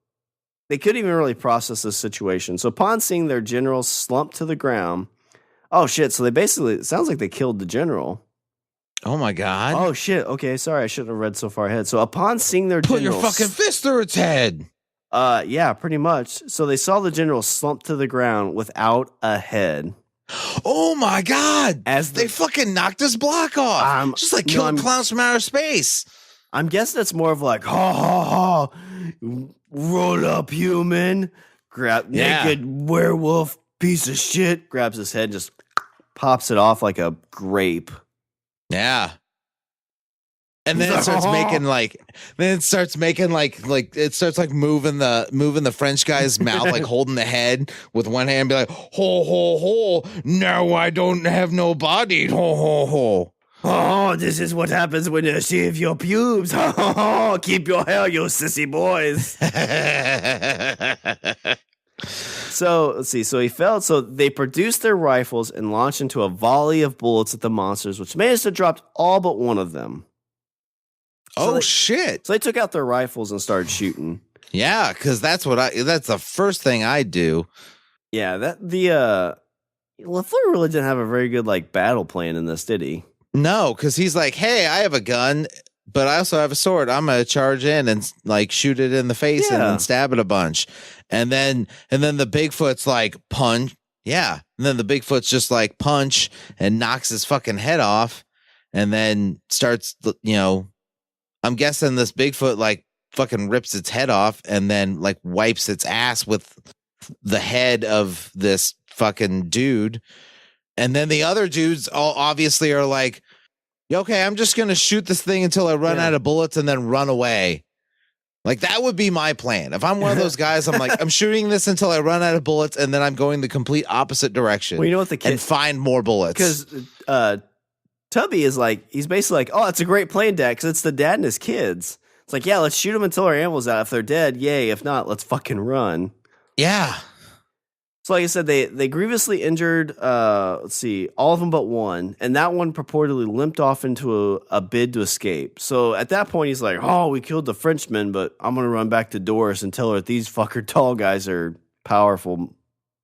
they couldn't even really process this situation. So upon seeing their general slump to the ground, oh shit, so they basically, it sounds like they killed the general. Oh my God. Oh shit, okay, sorry, I shouldn't have read so far ahead. So upon seeing their Put general... your fucking fist through its head. Yeah, pretty much. So they saw the general slump to the ground without a head. Oh my God! They fucking knocked his block off. Just like killing clowns from outer space. I'm guessing it's more of like, ha ha ha, roll up, human, naked werewolf piece of shit. Grabs his head, just pops it off like a grape. Yeah. And then it starts making like, it starts like moving the French guy's mouth, like holding the head with one hand, be like, ho, ho, ho, now I don't have no body, ho, ho, ho. Oh, this is what happens when you shave your pubes. Oh, keep your hair, you sissy boys. So, let's see. So he fell. So they produced their rifles and launched into a volley of bullets at the monsters, which managed to drop all but one of them. Shit. So they took out their rifles and started shooting. Yeah, because that's the first thing I do. Yeah, LeFlore really didn't have a very good like battle plan in this, did he? No, because he's like, hey, I have a gun, but I also have a sword. I'm gonna charge in and like shoot it in the face and then stab it a bunch. And then the Bigfoot's like punch. Yeah. And then the Bigfoot's just like punch and knocks his fucking head off, and then starts, I'm guessing this Bigfoot like fucking rips its head off and then like wipes its ass with the head of this fucking dude. And then the other dudes all obviously are like, okay, I'm just going to shoot this thing until I run out of bullets and then run away. Like that would be my plan. If I'm one of those guys, I'm like, I'm shooting this until I run out of bullets and then I'm going the complete opposite direction. Well, you know what and find more bullets. Because, Tubbee is like, he's basically like, oh, it's a great plan, Dad, because it's the dad and his kids. It's like, yeah, let's shoot them until our ammo's out. If they're dead, yay. If not, let's fucking run. Yeah. So like I said, they grievously injured, all of them but one. And that one purportedly limped off into a bid to escape. So at that point, he's like, oh, we killed the Frenchman, but I'm going to run back to Doris and tell her that these fucker tall guys are powerful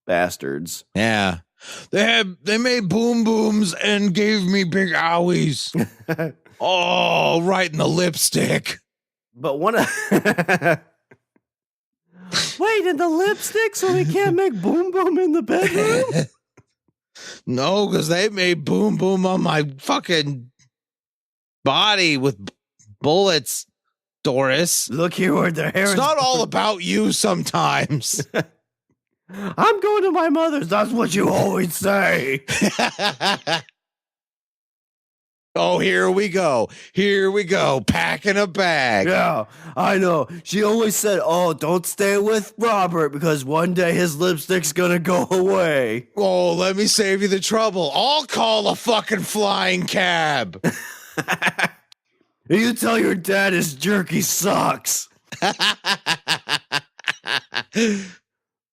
bastards. Yeah. They made boom booms and gave me big owies. Oh, right in the lipstick. But one of wait, in the lipstick, so we can't make boom boom in the bedroom? No, because they made boom boom on my fucking body with bullets. Doris. Look here where their hair is. It's not all about you sometimes. I'm going to my mother's. That's what you always say. Oh, here we go. Here we go. Packing a bag. Yeah, I know. She always said, oh, don't stay with Robert because one day his lipstick's going to go away. Oh, let me save you the trouble. I'll call a fucking flying cab. You tell your dad his jerky sucks.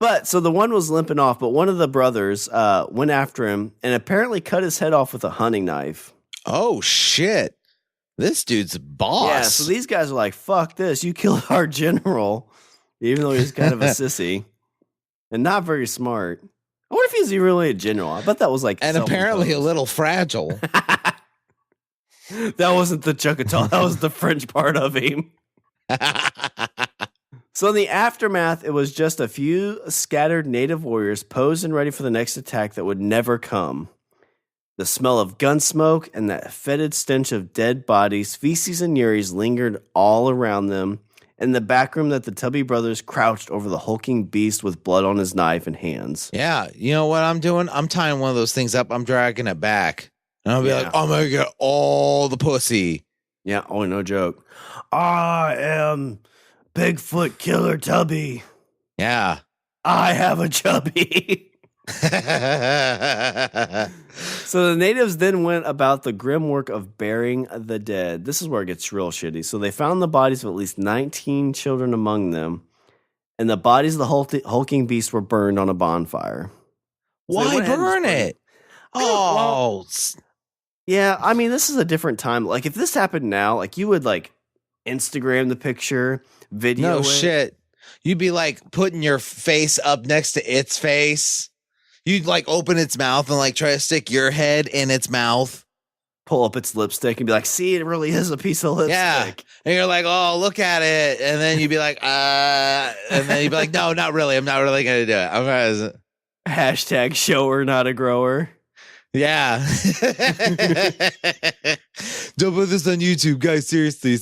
But so the one was limping off, but one of the brothers went after him and apparently cut his head off with a hunting knife. Oh, shit. This dude's a boss. Yeah, so these guys are like, fuck this. You killed our general, even though he's kind of a sissy and not very smart. I wonder if he's really a general. I bet that was like... And apparently a little fragile. That wasn't the Choctaw. That was the French part of him. So in the aftermath, it was just a few scattered native warriors posed and ready for the next attack that would never come. The smell of gun smoke and that fetid stench of dead bodies, feces, and uries lingered all around them. In the back room that the Tubbee brothers crouched over the hulking beast with blood on his knife and hands. Yeah, you know what I'm doing? I'm tying one of those things up. I'm dragging it back. And I'll be like, I'm going to get all the pussy. Yeah, oh, no joke. I am Bigfoot Killer Tubbee. Yeah. I have a chubby. So the natives then went about the grim work of burying the dead. This is where it gets real shitty. So they found the bodies of at least 19 children among them, and the bodies of the hulking beast were burned on a bonfire. So why burn it? Oh, yeah. I mean, this is a different time. Like, if this happened now, like, you would like Instagram the picture, video. No shit. You'd be like putting your face up next to its face. You'd like open its mouth and like try to stick your head in its mouth. Pull up its lipstick and be like, see, it really is a piece of lipstick. Yeah. And you're like, oh, look at it. And then you'd be like, and then you'd be like, no, not really. I'm not really going to do it. I'm gonna... Hashtag shower, not a grower. Yeah. Don't put this on YouTube, guys. Seriously.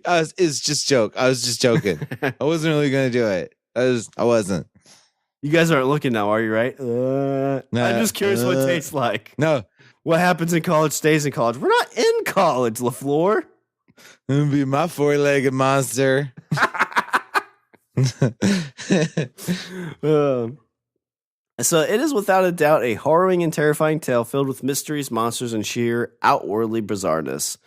It's just joke. I was just joking. I wasn't really going to do it. I wasn't. You guys aren't looking now, are you, right? I'm just curious what it tastes like. No. What happens in college stays in college. We're not in college, LeFlore. It'll be my four-legged monster. So it is without a doubt a harrowing and terrifying tale filled with mysteries, monsters, and sheer outwardly bizarreness.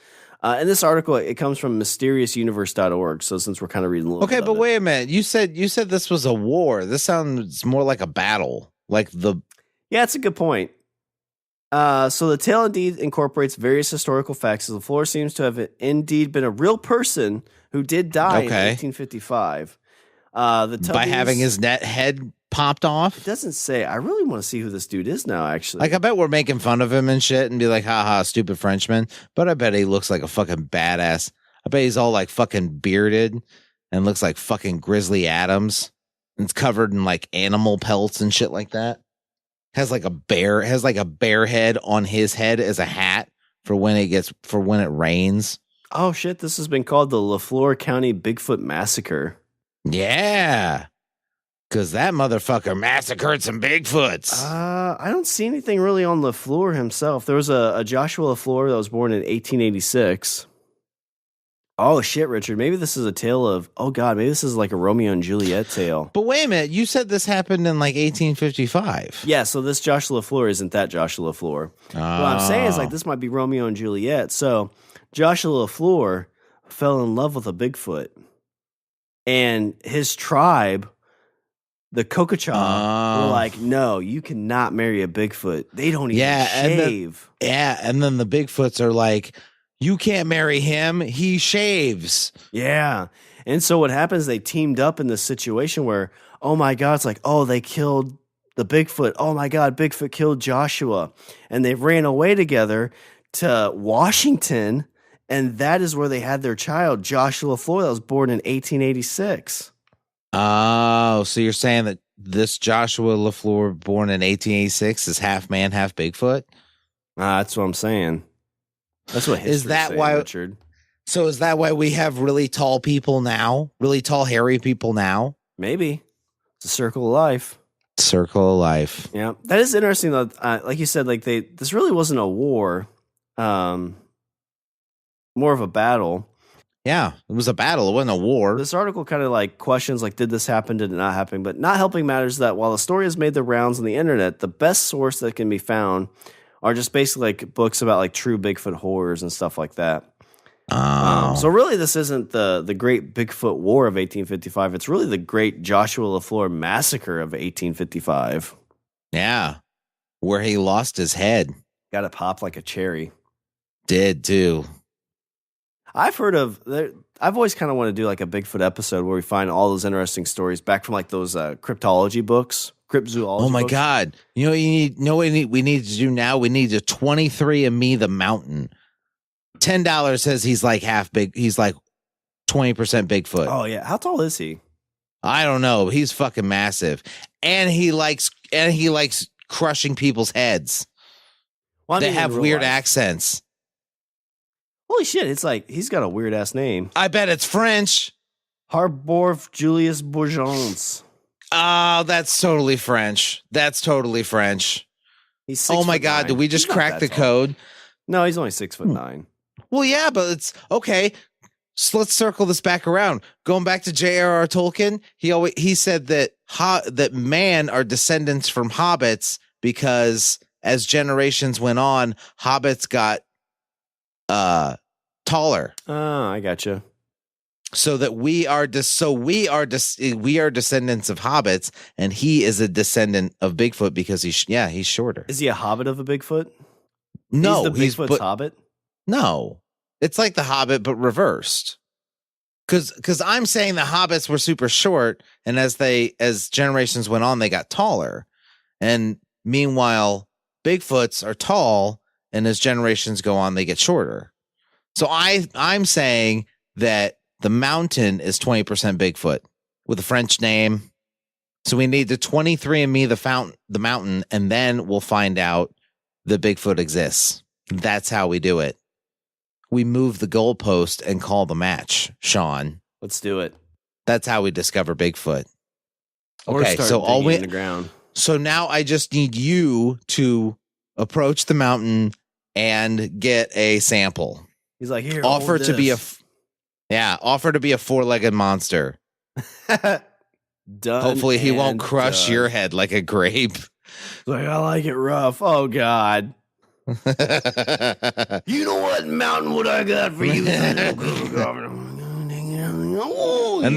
In this article, it comes from mysteriousuniverse.org. So since we're kind of reading a little bit but of wait a minute. You said this was a war. This sounds more like a battle. Yeah, it's a good point. So the tale indeed incorporates various historical facts. LeFlore seems to have indeed been a real person who did die in 1855. By having his head popped off? It doesn't say. I really want to see who this dude is now, actually. Like, I bet we're making fun of him and shit and be like, haha, stupid Frenchman. But I bet he looks like a fucking badass. I bet he's all like fucking bearded and looks like fucking Grizzly Adams. And it's covered in like animal pelts and shit like that. Has like a bear head on his head as a hat for when it rains. Oh shit, this has been called the LeFlore County Bigfoot Massacre. Yeah. Because that motherfucker massacred some Bigfoots. I don't see anything really on LeFlore himself. There was a Joshua LeFlore that was born in 1886. Oh, shit, Richard. Maybe this is a tale of... Oh, God. Maybe this is like a Romeo and Juliet tale. But wait a minute. You said this happened in like 1855. Yeah, so this Joshua LeFlore isn't that Joshua LeFlore. What I'm saying is like this might be Romeo and Juliet. So Joshua LeFlore fell in love with a Bigfoot. And his tribe... The Choctaw were like, no, you cannot marry a Bigfoot. They don't even shave. And then the Bigfoots are like, you can't marry him. He shaves. Yeah. And so what happens, they teamed up in this situation where, oh my God, it's like, oh, they killed the Bigfoot. Oh my God, Bigfoot killed Joshua. And they ran away together to Washington. And that is where they had their child, Joshua LeFlore, that was born in 1886. Oh, so you're saying that this Joshua LeFlore, born in 1886, is half man, half Bigfoot? That's what I'm saying. That's what history is that saying, why, Richard. So is that why we have really tall people now? Really tall, hairy people now? Maybe. It's a circle of life. Circle of life. Yeah. That is interesting, though. Like you said, like this really wasn't a war. More of a battle. Yeah, it was a battle. It wasn't a war. This article kind of like questions like, did this happen? Did it not happen? But not helping matters that while the story has made the rounds on the internet, the best source that can be found are just basically like books about like true Bigfoot horrors and stuff like that. So really, this isn't the Great Bigfoot War of 1855. It's really the Great Joshua LeFlore Massacre of 1855. Yeah, where he lost his head. Got it popped like a cherry. Did too. I've always kind of want to do like a Bigfoot episode where we find all those interesting stories back from like those cryptology books, cryptozoology. Oh my books. God! You know what you need? No, we need to do now. We need to 23andMe the mountain. $10 says he's like half big. He's like 20% Bigfoot. Oh yeah, how tall is he? I don't know. He's fucking massive, and he likes crushing people's heads. Well, they have weird accents. Holy shit! It's like he's got a weird ass name. I bet it's French. Harborf Julius Bourgeons. Oh, that's totally French. That's totally French. He's 6'9". Oh my God! Did we just crack the code? No, he's only 6'9". Well, yeah, but it's okay. So let's circle this back around. Going back to J.R.R. Tolkien, he said that that man are descendants from hobbits because as generations went on, hobbits got taller. Oh, I gotcha. So that we are descendants of hobbits, and he is a descendant of Bigfoot because he's shorter. Is he a hobbit of a Bigfoot? No, he's the Bigfoot's hobbit. No, it's like the Hobbit but reversed. Because I'm saying the hobbits were super short, and as generations went on, they got taller, and meanwhile, Bigfoots are tall, and as generations go on, they get shorter. So I'm saying that the mountain is 20% Bigfoot with a French name. So we need to 23andMe the mountain, and then we'll find out that Bigfoot exists. That's how we do it. We move the goalpost and call the match, Sean. Let's do it. That's how we discover Bigfoot. Or Okay, start so digging in the ground. So now I just need you to approach the mountain and get a sample. He's like, here, offer to be a 4-legged monster. Done. Hopefully he won't crush your head like a grape. Like, I like it rough. Oh God. You know what mountain would I got for you? And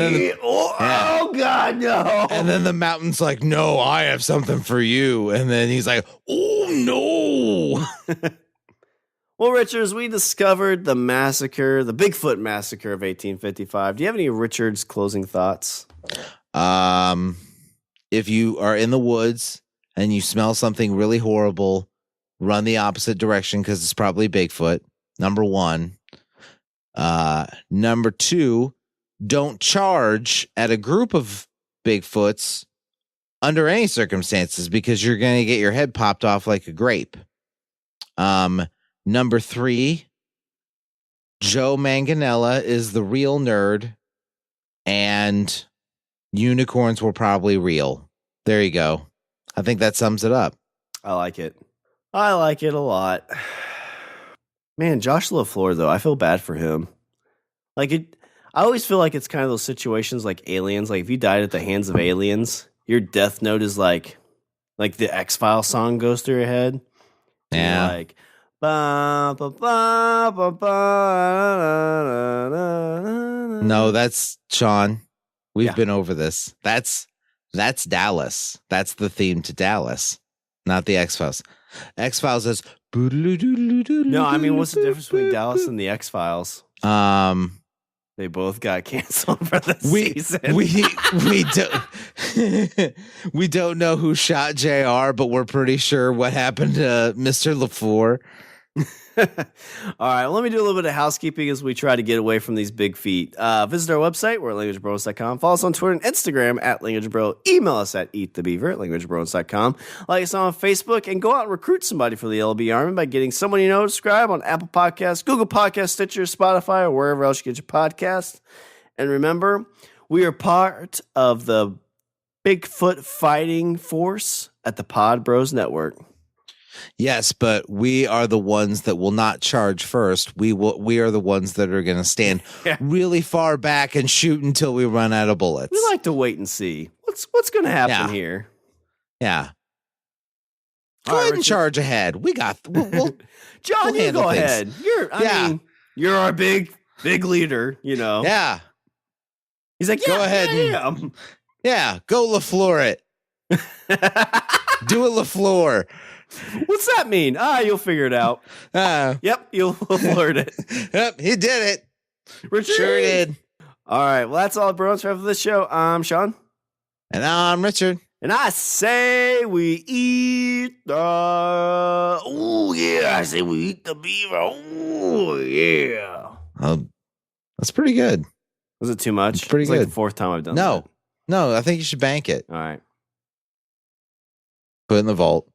then oh God, no. And then the mountain's like, no, I have something for you. And then he's like, oh no. Well, Richards, we discovered the Bigfoot massacre of 1855. Do you have any Richards closing thoughts? If you are in the woods and you smell something really horrible, run the opposite direction because it's probably Bigfoot. Number one. Number two, don't charge at a group of Bigfoots under any circumstances because you're going to get your head popped off like a grape. Number three, Joe Manganiello is the real nerd and unicorns were probably real. There you go. I think that sums it up. I like it. I like it a lot. Man, Josh LeFlore, though, I feel bad for him. I always feel like it's kind of those situations like aliens. Like if you died at the hands of aliens, your death note is like the X-Files song goes through your head. Yeah. Like, ba, ba, ba, ba, ba, no, that's Sean. We've been over this. That's Dallas. That's the theme to Dallas, not the X-Files. X-Files is no, I mean, what's the difference between Dallas and the X-Files? They both got canceled for the season. We don't know who shot JR, but we're pretty sure what happened to Mr. LeFlore. All right, let me do a little bit of housekeeping as we try to get away from these big feet. Visit our website, we're at languagebros.com. Follow us on Twitter and Instagram at languagebro. Email us at eatthebeaver at languagebros.com. Like us on Facebook, and go out and recruit somebody for the LB Army by getting someone you know to subscribe on Apple Podcasts, Google Podcasts, Stitcher, Spotify, or wherever else you get your podcast. And remember, we are part of the Bigfoot fighting force at the Pod Bros Network. Yes, but we are the ones that will not charge first. We are the ones that are going to stand really far back and shoot until we run out of bullets. We like to wait and see what's going to happen here. Yeah. Go All ahead right, and charge ahead. We got. John, you go things. ahead. I mean, you're our big leader. You know. Yeah. He's like, go ahead. Yeah, go LeFlore it. Do a LeFlore. What's that mean? You'll figure it out. Yep, you'll LeFlore it. Yep, he did it. Richard. Sure did. All right, well, that's all bros for this show. I'm Sean. And I'm Richard. And I say we eat the... Oh, yeah, I say we eat the beaver. Oh, yeah. That's pretty good. Was it too much? It's pretty good. Like the fourth time I've done that. No, I think you should bank it. All right. Put it in the vault.